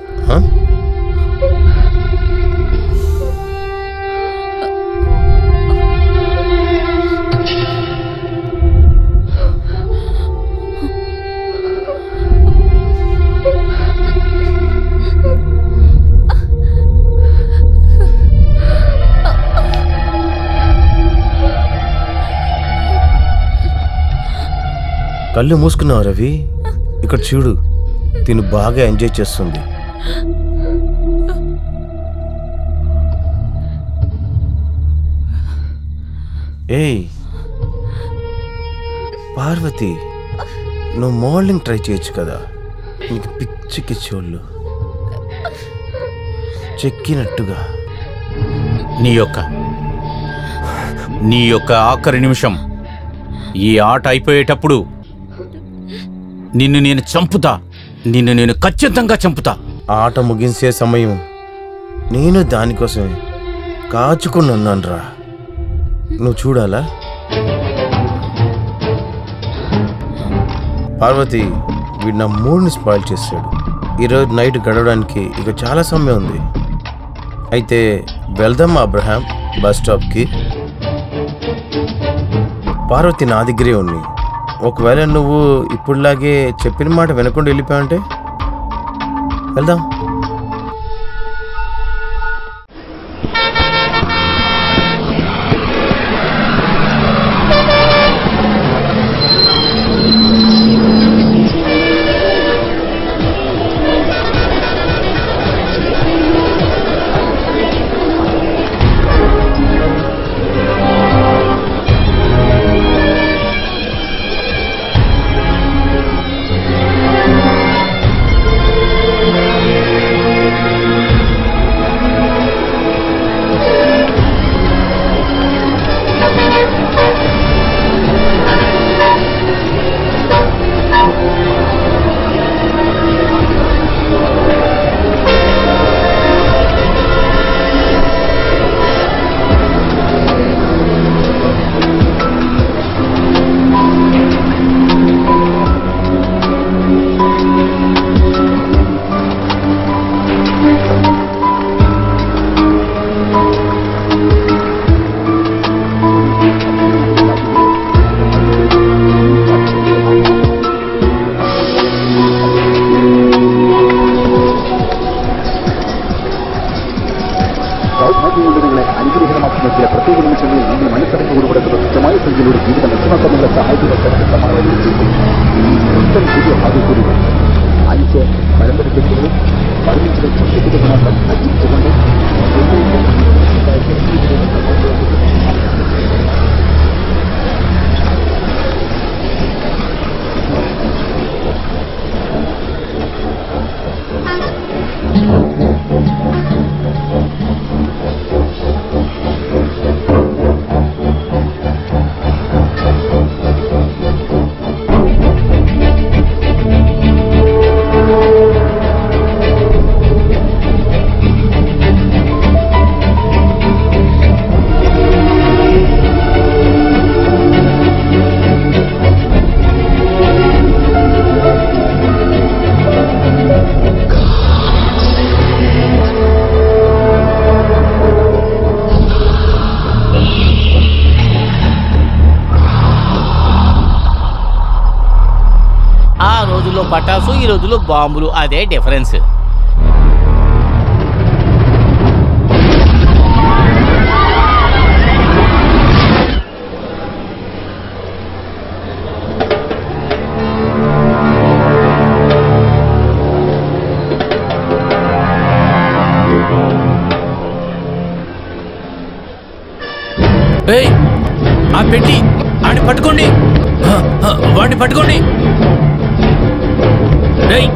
కళ్ళు మూసుకున్నావు రవి. ఇక్కడ చూడు, తిను బాగా ఎంజాయ్ చేస్తుంది. ఏయ్ పార్వతి, నువ్వు మోడలింగ్ ట్రై చేయొచ్చు కదా. నీకు పిచ్చికి చోళ్ళు చెక్కినట్టుగా. నీ యొక్క ఆఖరి నిమిషం. ఈ ఆట అయిపోయేటప్పుడు నిన్ను నేను చంపుతా. నిన్ను నేను ఖచ్చితంగా చంపుతా. ఆట ముగించే సమయం నేను దానికోసమే కాచుకున్నాను రా. నువ్వు చూడాలా? పార్వతి, వీడు నా మూడ్ని స్పాయిల్ చేశాడు. ఈరోజు నైట్ గడవడానికి ఇక చాలా సమయం ఉంది. అయితే వెళ్దాం అబ్రహాం బస్ స్టాప్కి. పార్వతి నా దగ్గరే ఉంది. ఒకవేళ నువ్వు ఇప్పుడులాగే చెప్పిన మాట వినకుండా వెళ్ళిపోయావంటే వెళ్దాం. ఆ రోజుల్లో పటాసు, ఈ రోజుల్లో బాంబులు, అదే డిఫరెన్స్. ఏయ్, ఆ పెట్టి ఆడి పట్టుకోండి, వాడిని పట్టుకోండి. ఏయ్,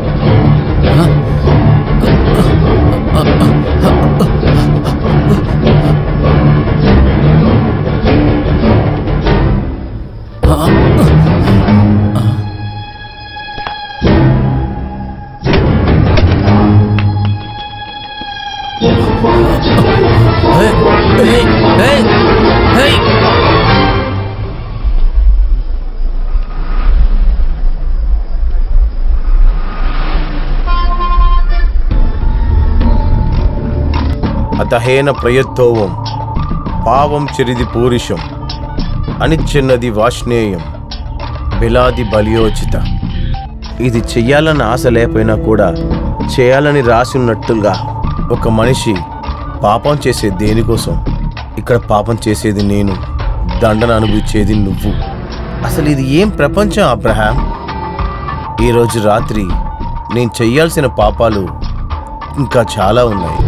అతహేన ప్రయత్తోవం పావం చిరిది పూరిషం అనిచ్చెన్నది వాష్ణేయం బిలాది బలియోచిత. ఇది చెయ్యాలని ఆశ లేకపోయినా కూడా చేయాలని రాసి ఉన్నట్టుగా ఒక మనిషి పాపం చేసే దేనికోసం? ఇక్కడ పాపం చేసేది నేను, దండన అనుభవించేది నువ్వు. అసలు ఇది ఏం ప్రపంచం అబ్రహాం? ఈరోజు రాత్రి నేను చెయ్యాల్సిన పాపాలు ఇంకా చాలా ఉన్నాయి.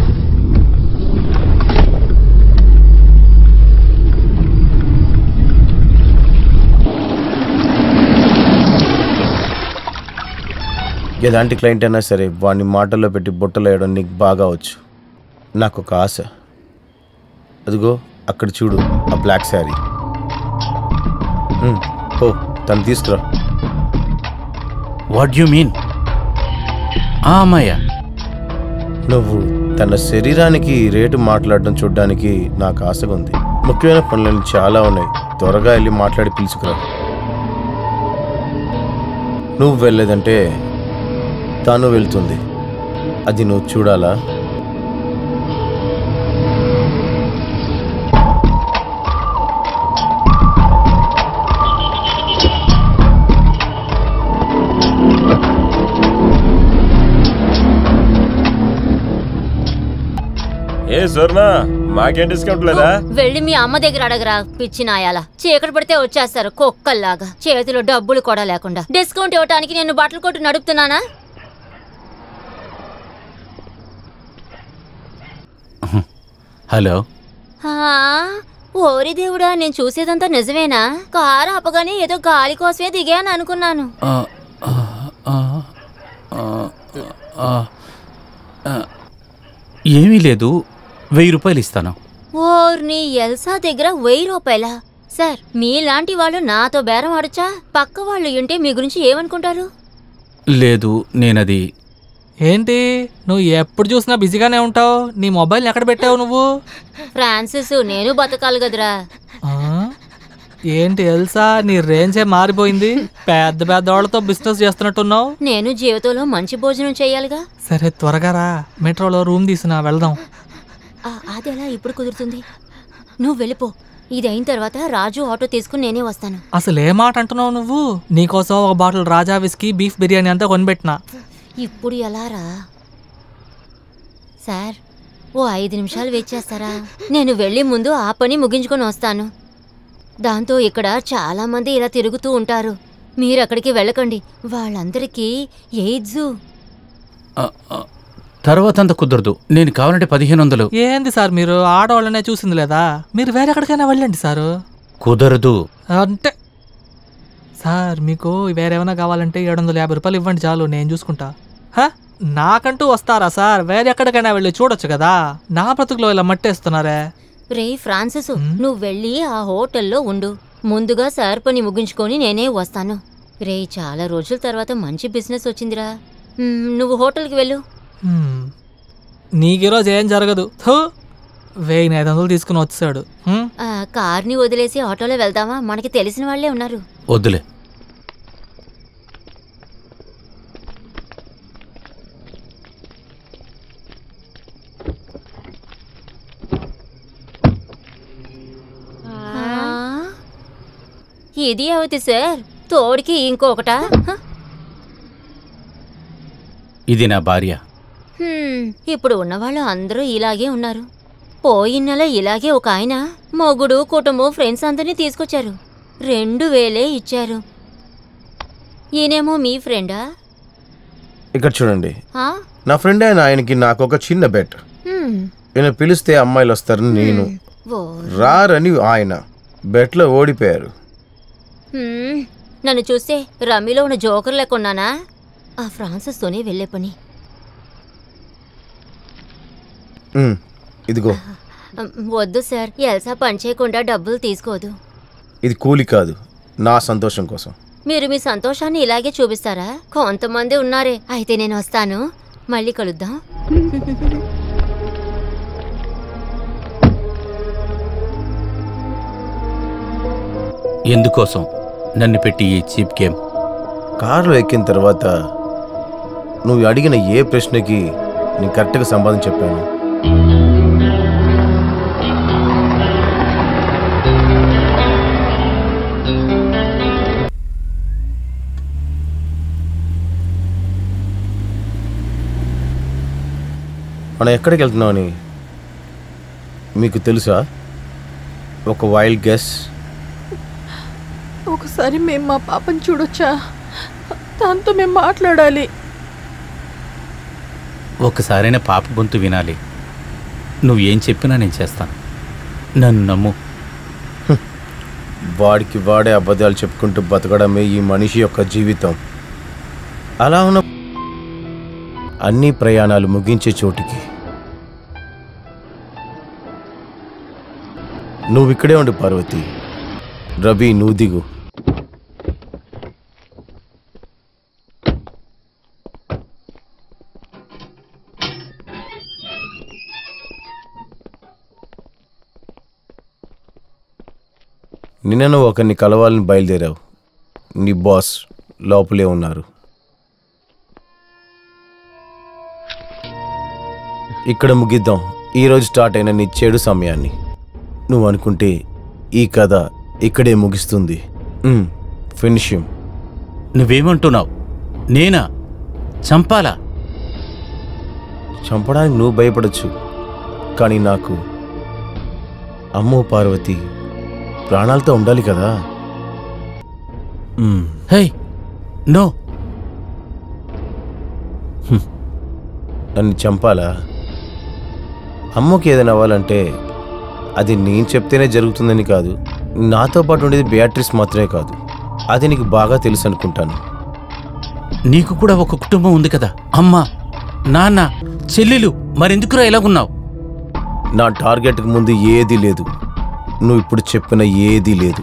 ఎలాంటి క్లయింట్ అయినా సరే వాడిని మాటల్లో పెట్టి బుట్టలు వేయడం నీకు బాగా వచ్చు. నాకు ఒక ఆశ. అదిగో అక్కడ చూడు, ఆ బ్లాక్ శారీ. ఓ, తను తీసుకురా. What you mean? ఆ అమ్మాయ? నువ్వు తన శరీరానికి రేటు మాట్లాడడం చూడడానికి నాకు ఆశగా ఉంది. ముఖ్యమైన పనులు చాలా ఉన్నాయి. త్వరగా వెళ్ళి మాట్లాడి పిలుచుకురా. నువ్వు వెళ్ళలేదంటే తాను వెళ్తుంది. అది నువ్వు చూడాలా? ఏ స్వర్ణ, మాకేం డిస్కౌంట్ లేదా? వెళ్ళి మీ అమ్మ దగ్గర అడగరా పిచ్చి నాయాల. చీకటి పడితే వచ్చేస్తారు కుక్కల్లాగా, చేతిలో డబ్బులు కూడా లేకుండా. డిస్కౌంట్ ఇవ్వడానికి నేను బట్టలు కొట్టు నడుపుతున్నానా? హలో. ఓరి దేవుడా, నేను చూసేదంతా నిజమేనా? కారు ఆపగానే ఏదో గాలి కోసమే దిగాను అనుకున్నాను. ఏమీ లేదు, 1000 రూపాయలు ఇస్తాను. ఓర్ని, ఎల్సా దగ్గర 1000 రూపాయలా? సార్, మీలాంటి వాళ్ళు నాతో బేరం ఆడచ్చా? పక్క వాళ్ళు ఉంటే మీ గురించి ఏమనుకుంటారు? లేదు, నేనది. ఏంటి నువ్వు ఎప్పుడు చూసినా బిజీగానే ఉంటావు? నీ మొబైల్ ఎక్కడ పెట్టావు నువ్వు? ఫ్రాన్సిస్, నేను బతకాలి కదరా. ఏంటి ఎల్సా, నీ రేంజే మారిపోయింది. పెద్ద పెద్ద వాళ్ళతో బిజినెస్ చేస్తున్నట్టున్నావు. నేను జీవితంలో మంచి భోజనం చేయాలిగా. సరే త్వరగా రా, మెట్రోలో రూమ్ తీసినా వెళ్దాం. అది ఎలా ఇప్పుడు కుదురుతుంది? నువ్వు వెళ్ళిపో. ఇది అయిన తర్వాత రాజు ఆటో తీసుకుని నేనే వస్తాను. అసలు ఏ మాట అంటున్నావు నువ్వు? నీకోసం ఒక బాటిల్ రాజా విస్కీ, బీఫ్ బిర్యానీ అంతా కొనిపెట్టినా. ఇప్పుడు ఎలా రా? సార్, ఓ 5 నిమిషాలు వెయిట్ చేస్తారా? నేను వెళ్ళి ముందు ఆ పని ముగించుకొని వస్తాను. దాంతో ఇక్కడ చాలా మంది ఇలా తిరుగుతూ ఉంటారు. మీరు అక్కడికి వెళ్ళకండి, వాళ్ళందరికీ ఎయిడ్స్. తర్వాత అంత కుదరదు, నేను కావాలంటే 1500. ఏంది సార్ మీరు ఆడవాళ్ళనే చూసింది లేదా? మీరు వేరే ఎక్కడికైనా వెళ్ళండి సారు. కుదరదు అంటే సార్, మీకు వేరేమైనా కావాలంటే 750 రూపాయలు ఇవ్వండి చాలు, నేను చూసుకుంటా. నాకంటూ వస్తారా సార్? వేరే ఎక్కడికైనా వెళ్ళి చూడొచ్చు కదా. నా బ్రతుకులో ఇలా మట్టేస్తున్నారే. రే ఫ్రాన్సిస్, నువ్వు వెళ్ళి ఆ హోటల్లో ఉండు. ముందుగా సార్ పని ముగించుకొని నేనే వస్తాను. రే, చాలా రోజుల తర్వాత మంచి బిజినెస్ వచ్చిందిరా. నువ్వు హోటల్కి వెళ్ళు. నీకీరోజు ఏం జరగదు. 1500 తీసుకుని వచ్చాడు. కార్ని వదిలేసి ఆటోలో వెళ్దామా? మనకి తెలిసిన వాళ్లే ఉన్నారు. వద్దులే. ఇది అవుతుంది సార్, తోడికి ఇంకొకట. ఇది నా భార్య. ఇప్పుడు ఉన్నవాళ్ళు అందరూ ఇలాగే ఉన్నారు. పోయిన నెల ఇలాగే ఒక ఆయన మొగుడు కుటుంబం ఫ్రెండ్స్ అందరినీ తీసుకొచ్చారు. 2000 ఇచ్చారు. ఈయనేమో మీ ఫ్రెండా? ఇక్కడ చూడండి, నా ఫ్రెండ్ అయిన ఆయనకి నాకు ఒక చిన్న బెట్. ఈయన పిలిస్తే అమ్మాయిలు వస్తారని నేను, రారని ఆయన. బెట్లో ఓడిపోయారు. నన్ను చూస్తే రమ్మీలో ఉన్న జోకర్ లేకున్నానా? ఆ ఫ్రాన్సిస్తోనే వెళ్ళే పని. ఇదిగో. వద్దు సార్, ఎల్సా పని చేయకుండా డబ్బులు తీసుకోదు. ఇది కూలి కాదు, నా సంతోషం కోసం. మీరు మీ సంతోషాన్ని ఇలాగే చూపిస్తారా? కొంతమంది ఉన్నారే. అయితే నేను వస్తాను, మళ్ళీ కలుద్దాం. ఎందుకోసం నన్ను పెట్టి ఈ చీప్ గేమ్? కారులో ఎక్కిన తర్వాత నువ్వు అడిగిన ఏ ప్రశ్నకి నేను కరెక్ట్గా సమాధానం చెప్పాను. మనం ఎక్కడికి వెళ్తున్నామని మీకు తెలుసా? ఒక వైల్డ్ గెస్. ఒకసారి మేము మా పాపని చూడొచ్చా? దాంతో మేము మాట్లాడాలి. ఒకసారైనా పాప గొంతు వినాలి. నువ్వేం చెప్పినా నేను చేస్తాను, నన్ను నమ్ము. వాడికి వాడే అబద్ధాలు చెప్పుకుంటూ బతకడమే ఈ మనిషి యొక్క జీవితం. అలా ఉన్న అన్ని ప్రయాణాలు ముగించే చోటికి నువ్వు ఇక్కడే ఉండు పార్వతి. రవి, నువ్వు దిగు. నిన్న నువ్వు ఒకరిని కలవాలని బయలుదేరావు. నీ బాస్ లోపలే ఉన్నారు. ఇక్కడ ముగిద్దాం ఈరోజు స్టార్ట్ అయిన నీ చెడు సమయాన్ని. నువ్వు అనుకుంటే ఈ కథ ఇక్కడే ముగిస్తుంది. Finish him. నువ్వేమంటున్నావు? నేనా చంపాలా? చంపడానికి నువ్వు భయపడచ్చు, కానీ నాకు అమ్మో పార్వతి ప్రాణాలతో ఉండాలి కదా. Hey no. నన్ను చంపాలా? అమ్మకి ఏదైనా అవ్వాలంటే అది నేను చెప్తేనే జరుగుతుందని కాదు. నాతో పాటు ఉండేది బేట్రిస్ మాత్రమే కాదు. అది నీకు బాగా తెలుసు అనుకుంటాను. నీకు కూడా ఒక కుటుంబం ఉంది కదా, అమ్మ, నాన్న, చెల్లెలు. మరెందుకురా ఇలాగున్నావు? నా టార్గెట్కి ముందు ఏదీ లేదు. నువ్వు ఇప్పుడు చెప్పిన ఏదీ లేదు.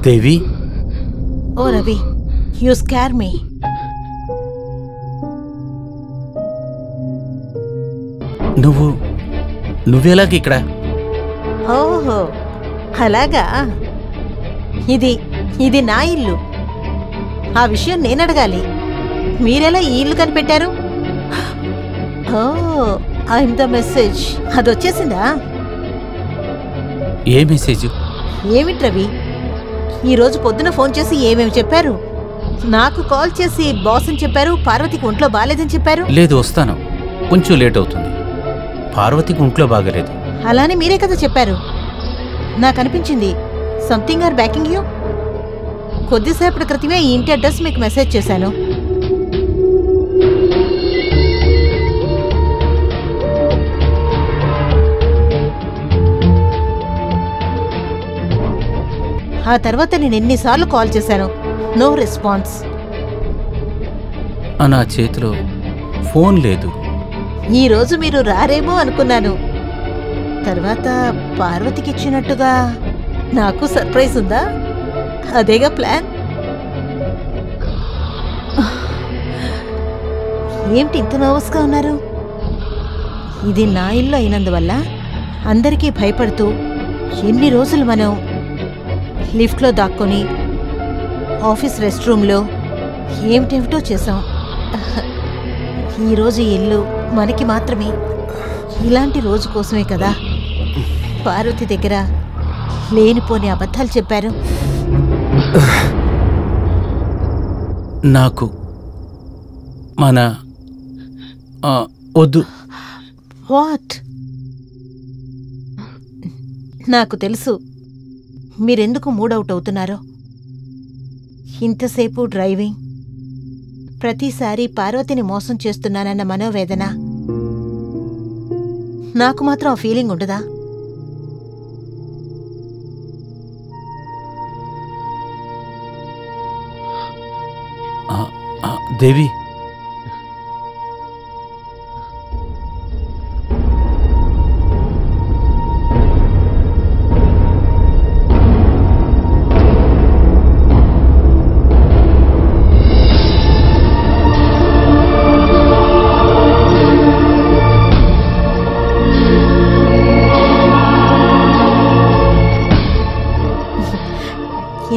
దేవి. ఓ రవి, యు స్కేర్ మీ. నువ్వెలాగ ఇక్కడ? ఓహో అలాగా. ఇది నా ఇల్లు. ఆ విషయం నేను అడగాలి. మీరెలా ఈ ఇల్లు కనిపెట్టారు? ఓ ఐఎమ్ ద మెసేజ్. అది వచ్చేసిందా? ఏ మెసేజ్? ఏమిటి రవి, ఈరోజు పొద్దున ఫోన్ చేసి ఏమేమి చెప్పారు? నాకు కాల్ చేసి బాస్ అని చెప్పారు, పార్వతికి ఒంట్లో బాగాలేదని చెప్పారు. లేదు, వస్తాను, కొంచెం లేట్ అవుతుంది. పార్వతికి ఒంట్లో బాగలేదు. అలానే మీరే కదా చెప్పారు. నాకు అనిపించింది సంథింగ్ ఆర్ బ్యాకింగ్ యూ. కొద్దిసేపటి క్రితమే ఈ ఇంటి అడ్రస్ మీకు మెసేజ్ చేశాను. ఆ తర్వాత నేను ఎన్నిసార్లు కాల్ చేశాను, నో రెస్పాన్స్. నా చేతిలో ఫోన్ లేదు. ఈ రోజు మీరు రారేమో అనుకున్నాను. తర్వాత పార్వతికి ఇచ్చినట్టుగా నాకు సర్ప్రైజ్ ఉందా? అదేగా ప్లాన్. ఏంటి ఇంత నర్వస్గా ఉన్నారు? ఇది నా ఇల్లు అయినందువల్ల అందరికీ భయపడుతూ ఎన్ని రోజులు మనం లిఫ్ట్లో దాక్కొని ఆఫీస్ రెస్ట్ రూమ్లో ఏమిటేమిటో చేసాం. ఈరోజు ఇల్లు మనకి మాత్రమే. ఇలాంటి రోజు కోసమే కదా పార్వతి దగ్గర లేనిపోని అబద్ధాలు చెప్పారు. నాకు మన వద్దు. వాట్? నాకు తెలుసు మీరెందుకు మూడౌట్ అవుతున్నారో. ఇంతసేపు డ్రైవింగ్, ప్రతిసారి పార్వతిని మోసం చేస్తున్నానన్న మనోవేదన. నాకు మాత్రం ఆ ఫీలింగ్ ఉండదా? దేవి,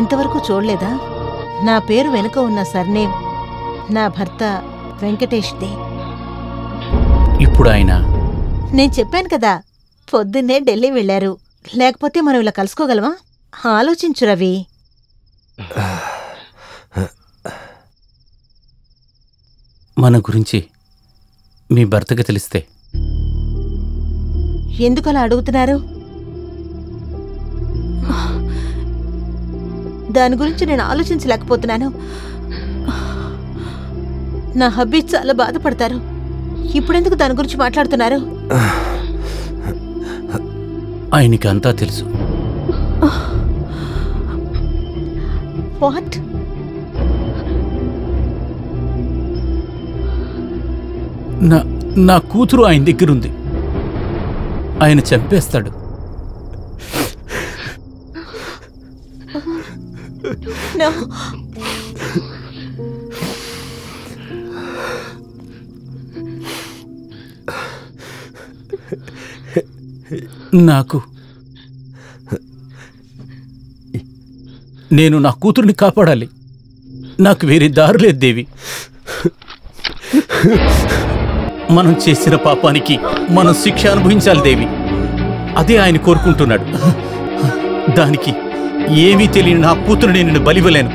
ఇంతవరకు చూడలేదా? నా పేరు వెనుక ఉన్న సర్నేమ్ నా భర్త వెంకటేష్దే. ఇప్పుడు ఆయన నేను చెప్పాను కదా, పొద్దున్నే ఢిల్లీ వెళ్లారు. లేకపోతే మనం ఇలా కలుసుకోగలమా? ఆలోచించు రవి. మన గురించి మీ భర్తకి తెలిస్తే? ఎందుకలా అడుగుతున్నారు? దాని గురించి నేను ఆలోచించలేకపోతున్నాను. నా హబ్బీ చాలా బాధపడతారు. ఇప్పుడెందుకు దాని గురించి మాట్లాడుతున్నారు? ఆయనకి అంతా తెలుసు. వాట్? నా కూతురు ఆయన దగ్గరుంది. ఆయన చంపేస్తాడు. No. నేను నా కూతుర్ని కాపాడాలి. నాకు వేరే దారి లేదు దేవి. మనం చేసిన పాపానికి మనం శిక్ష అనుభవించాలి దేవి. అదే ఆయన కోరుకుంటున్నాడు. దానికి ఏమీ తెలియని నా కూతురు నేను బలివ్వలేను.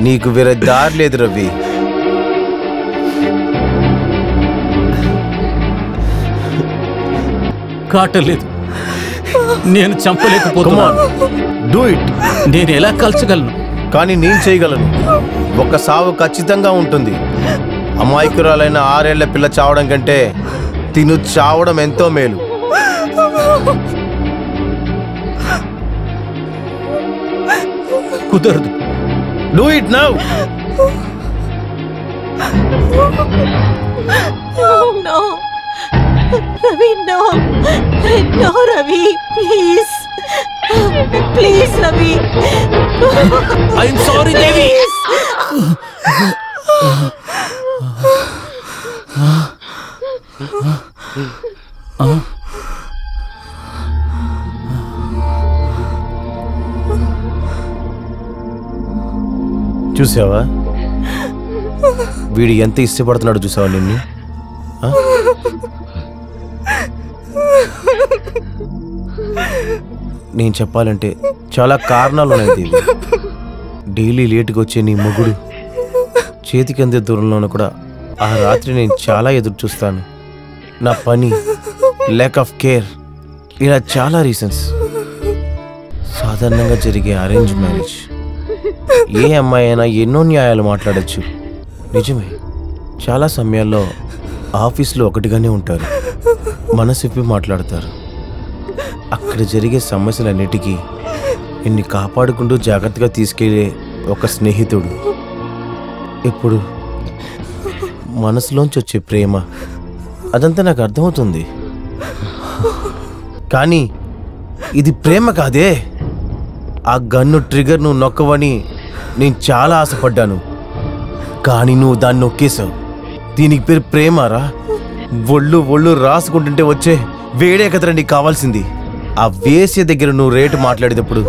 నీకు వేరే దారి లేదు రవి. కాటలేదు. నేను చంపలేకపోతున్నాను. Do it. నేను ఎలా కాల్చగలను? కానీ నేను చేయగలను. ఒక సావు ఖచ్చితంగా ఉంటుంది. అమాయకురాలైన 6 ఏళ్ల పిల్ల చావడం కంటే తిను చావడం ఎంతో మేలు. కుదరదు. Do it now. No. Ravi, no. No, Ravi, please. Please, Ravi. I'm sorry, Devi. చూసావా వీడు ఎంత ఇష్టపడుతున్నాడు? చూసావా నిన్ను? నేను చెప్పాలంటే చాలా కారణాలు ఉన్నాయి. డైలీ లేటుగా వచ్చే నీ మొగుడు చేతికి అందే దూరంలోనూ కూడా ఆ రాత్రి నేను చాలా ఎదురు చూస్తాను. నా పని, ల్యాక్ ఆఫ్ కేర్, ఇలా చాలా రీజన్స్. సాధారణంగా జరిగే అరేంజ్ మ్యారేజ్, ఏ అమ్మాయి అయినా ఎన్నో న్యాయాలు మాట్లాడచ్చు. నిజమే, చాలా సమయాల్లో ఆఫీస్లో ఒకటిగానే ఉంటారు, మనసిప్పి మాట్లాడతారు. అక్కడ జరిగే సమస్యలన్నిటికీ నిన్ను కాపాడుకుంటూ జాగ్రత్తగా తీసుకెళ్లే ఒక స్నేహితుడు. ఇప్పుడు మనసులోంచి వచ్చే ప్రేమ, అదంతా నాకు అర్థమవుతుంది. కానీ ఇది ప్రేమ కాదే. ఆ గన్ను ట్రిగర్ నువ్వు నొక్కవని నేను చాలా ఆశపడ్డాను, కానీ నువ్వు దాన్ని నొక్కేశావు. దీనికి పేరు ప్రేమారా? ఒళ్ళు రాసుకుంటుంటే వచ్చే వేడే కదరా నీకు కావాల్సింది. ఆ వేసే దగ్గర నువ్వు రేటు మాట్లాడేటప్పుడు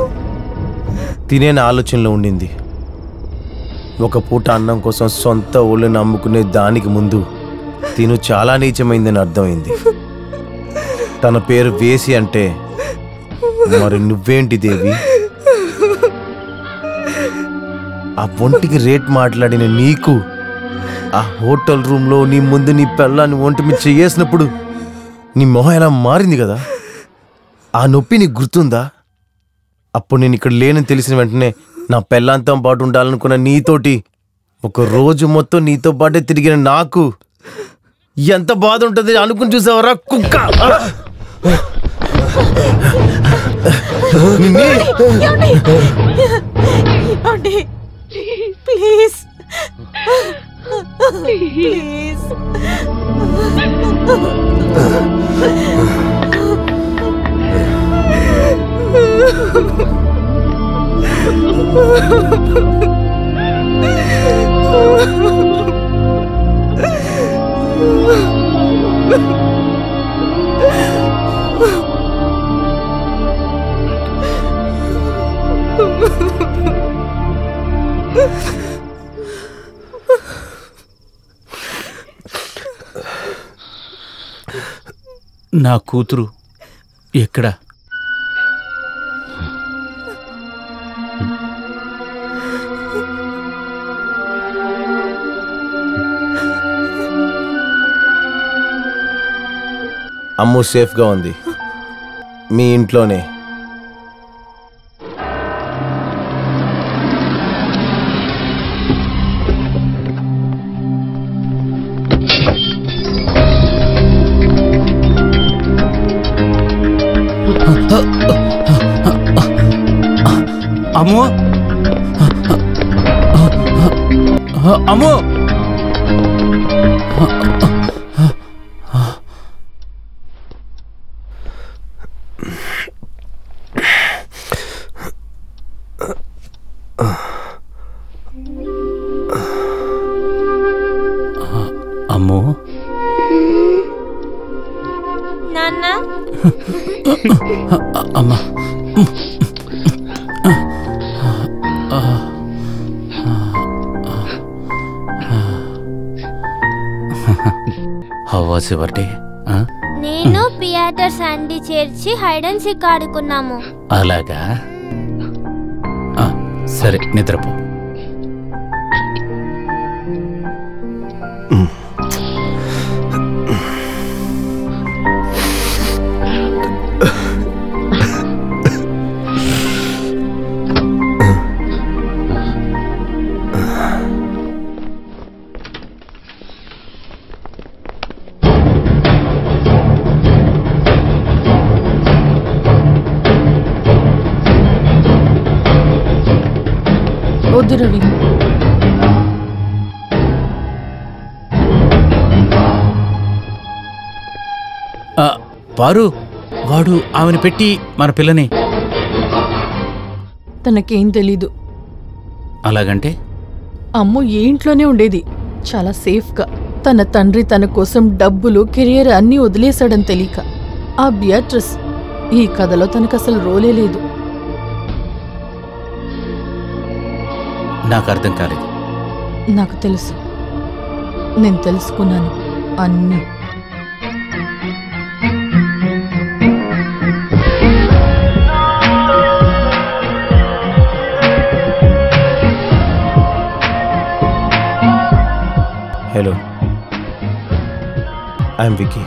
తినేన ఆలోచనలో ఉండింది. ఒక పూట అన్నం కోసం సొంత ఒళ్ళుని నమ్ముకునే దానికి ముందు తిను చాలా నీచమైందని అర్థమైంది. తన పేరు వేసి అంటే మరి నువ్వేంటి దేవి? ఆ ఒంటికి రేట్ మాట్లాడిన నీకు ఆ హోటల్ రూమ్లో నీ ముందు నీ పెళ్ళాన్ని ఒంటి మీద చేసినప్పుడు నీ మొహం ఎలా మారింది కదా, ఆ నొప్పి నీకు గుర్తుందా? అప్పుడు నేను ఇక్కడ లేనని తెలిసిన వెంటనే నా పెళ్ళాంతం పాటు ఉండాలనుకున్న నీతోటి ఒక రోజు మొత్తం నీతో పాటే తిరిగిన నాకు ఎంత బాధ ఉంటుంది అనుకుని చూసావరా కుక్క? ప్లీజ్ ప్లీజ్ నా కూతురు ఎక్కడ? అమ్ము సేఫ్గా ఉంది, మీ ఇంట్లోనే. అమ్మో అమ్మో, అమ్మో నాన్న అమ్మా. How was your day? నేను పియాటర్ శాండీ చేర్చి హైడ్ అండ్ సీక్ ఆడుకున్నాము. అలాగా, సరే నిద్రపో. వద్దు రవి, పారు, వాడు ఆమెను పెట్టి మన పిల్లని. తనకేం తెలీదు. అలాగంటే అమ్ము ఏ ఇంట్లోనే ఉండేది, చాలా సేఫ్గా. తన తండ్రి తన కోసం డబ్బులు, కెరియర్ అన్నీ వదిలేశాడని తెలియక. ఆ బియాట్రిస్ ఈ కథలో తనకసలు రోలే లేదు. నాకు అర్థం కాలేదు. నాకు తెలుసు, నేను తెలుసుకున్నాను అన్నీ. హలో, ఐఎమ్ వికీ,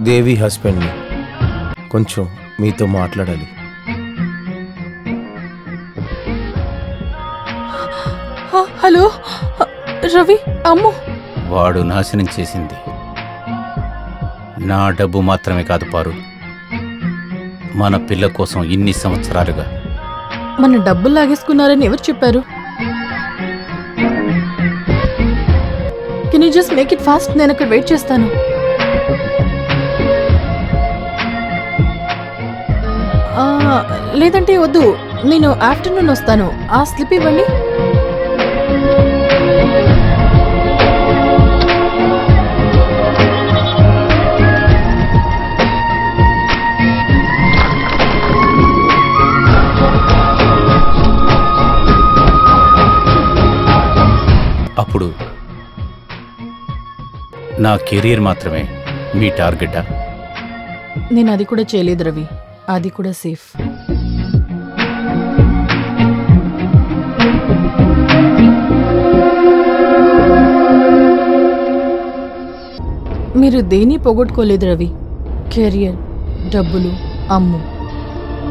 దేవి హస్బెండ్ని. కొంచెం మీతో మాట్లాడాలి. హలో రవి, అమ్ము. వాడు నాశనం చేసింది నా డబ్బు మాత్రమే కాదు పారు, మన పిల్ల కోసం ఇన్ని సంవత్సరాలుగా. మన డబ్బులు లాగేసుకున్నారని ఎవరు చెప్పారు? Can you just make it fast? నేను అక్కడ వెయిట్ చేస్తాను. లేదంటే వద్దు, నేను ఆఫ్టర్నూన్ వస్తాను. ఆ స్లిప్ ఇవ్వండి. అప్పుడు నా కెరీర్ మాత్రమే మీ టార్గెటా? నేను అది కూడా చేయలేదు రవి, అది కూడా సేఫ్. మీరు దేన్ని పోగొట్టుకోలేదు రవి. కెరియర్, డబ్బులు, అమ్ము,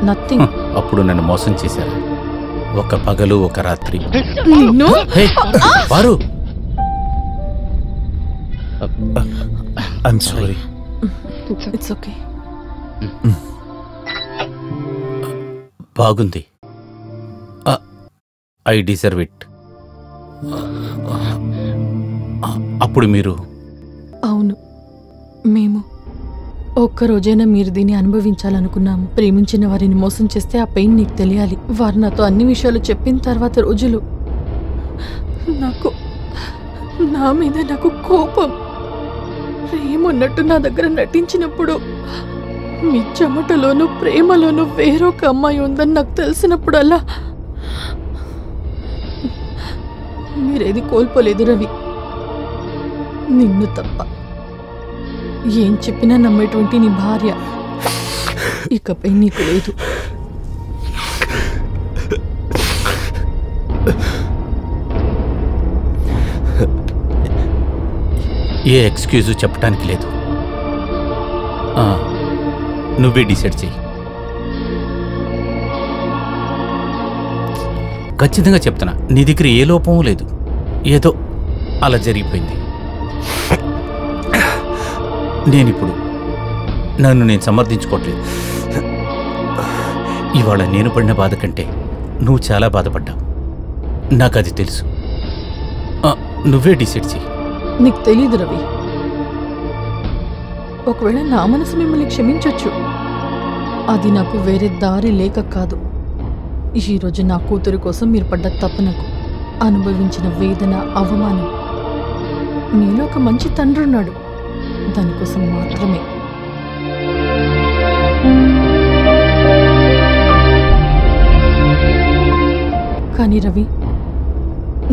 నథింగ్. అప్పుడు నన్ను మోసం చేశారు. ఒక పగలు ఒక రాత్రి. నిన్ను వారు ఐఎమ్ సారీ. It's okay. బాగుంది. I deserve it. అప్పుడు మీరు? అవును, మేము ఒక్కరోజైనా మీరు దీన్ని అనుభవించాలనుకున్నాము. ప్రేమించిన వారిని మోసం చేస్తే ఆ పెయిన్ నీకు తెలియాలి. వారు నాతో అన్ని విషయాలు చెప్పిన తర్వాత రోజులు నాకు నా మీద నాకు కోపం, ప్రేమన్నట్టు నా దగ్గర నటించినప్పుడు, మీ చెమటలోనూ ప్రేమలోనూ వేరొక అమ్మాయి ఉందని నాకు తెలిసినప్పుడల్లా మీరేది కోల్పోలేదు రవి, నిన్ను తప్ప. ఏం చెప్పినా నమ్మేటువంటి నీ భార్య ఇకపై నీకు లేదు. ఏ ఎక్స్క్యూజు చెప్పడానికి లేదు. నువ్వే డిసైడ్ చెయ్యి. ఖచ్చితంగా చెప్తున్నా, నీ దగ్గర ఏ లోపమూ లేదు. ఏదో అలా జరిగిపోయింది. నేనిప్పుడు నన్ను నేను సమర్థించుకోవట్లేదు. ఇవాళ నేను పడిన బాధ కంటే నువ్వు చాలా బాధపడ్డావు, నాకు అది తెలుసు. నువ్వే డిసైడ్ చెయ్యి. నీకు తెలీదు రవి, ఒకవేళ నా మనసు మిమ్మల్ని క్షమించొచ్చు, అది నాకు వేరే దారి లేక కాదు. ఈరోజు నా కూతురు కోసం మీరు పడ్డ తపనకు అనుభవించిన వేదన, అవమానం, మీలో ఒక మంచి తండ్రి ఉన్నాడు, దానికోసం మాత్రమే. కానీ రవి,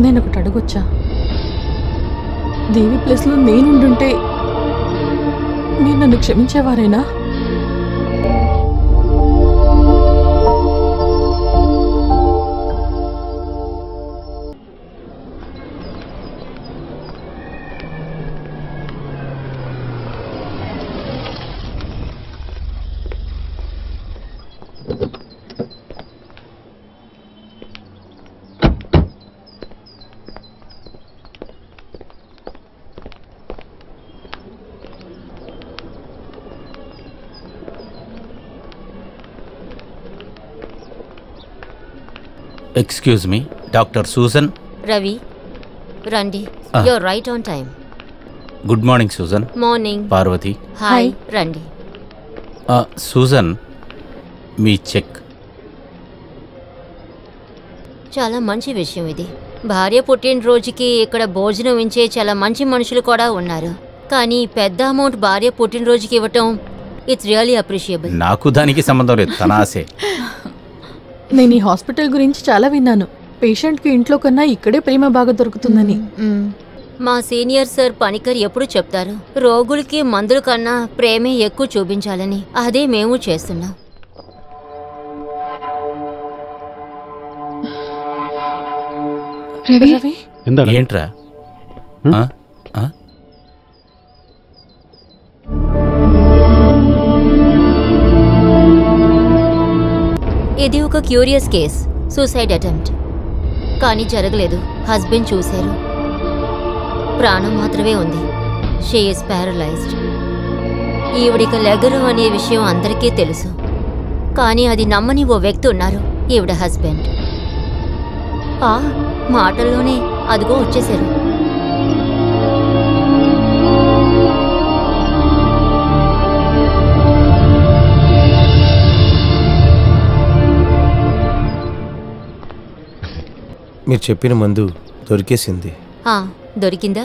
నేను ఒకటి అడగొచ్చా? దేవి ప్లేస్లో నేనుండుంటే మీరు నన్ను క్షమించేవారేనా? Excuse me, doctor Susan. Ravi రండి. You're right on time. Good morning Susan. Morning. Parvati. Hi. రండి. సూజన్, మీ చెక్. చాలా మంచి విషయం ఇది. భార్య పుట్టినరోజుకి ఇక్కడ భోజనం ఇచ్చే చాలా మంచి మనుషులు కూడా ఉన్నారు, కానీ పెద్ద అమౌంట్ భార్య పుట్టినరోజుకి ఇవ్వటం ఇట్స్ రియల్లీ అప్రిషియబుల్. నాకు దానికి సంబంధం లేదు, తన ఆశే. నేను ఈ హాస్పిటల్ గురించి చాలా విన్నాను. పేషెంట్కి ఇంట్లో కన్నా ఇక్కడే ప్రేమ బాగా దొరుకుతుందని. మా సీనియర్ సార్ పనికర్ ఎప్పుడు చెప్తారు, రోగులకి మందుల కన్నా ప్రేమే ఎక్కువ చూపించాలని. అదే మేము చేస్తున్నాం. ఏంట్రా? ఇది ఒక క్యూరియస్ కేస్, సూసైడ్ అటెంప్ట్. కానీ జరగలేదు. హస్బెండ్ చూశారు, ప్రాణం మాత్రమే ఉంది. She is paralysed. ఈవిడిక లెగరు అనే విషయం అందరికీ తెలుసు, కానీ అది నమ్మని ఓ వ్యక్తి ఉన్నారు, ఈవిడ హస్బెండ్. మాటల్లోనే అదిగో వచ్చేశారు. మీరు చెప్పిన మందు దొరికేసింది. దొరికిందా?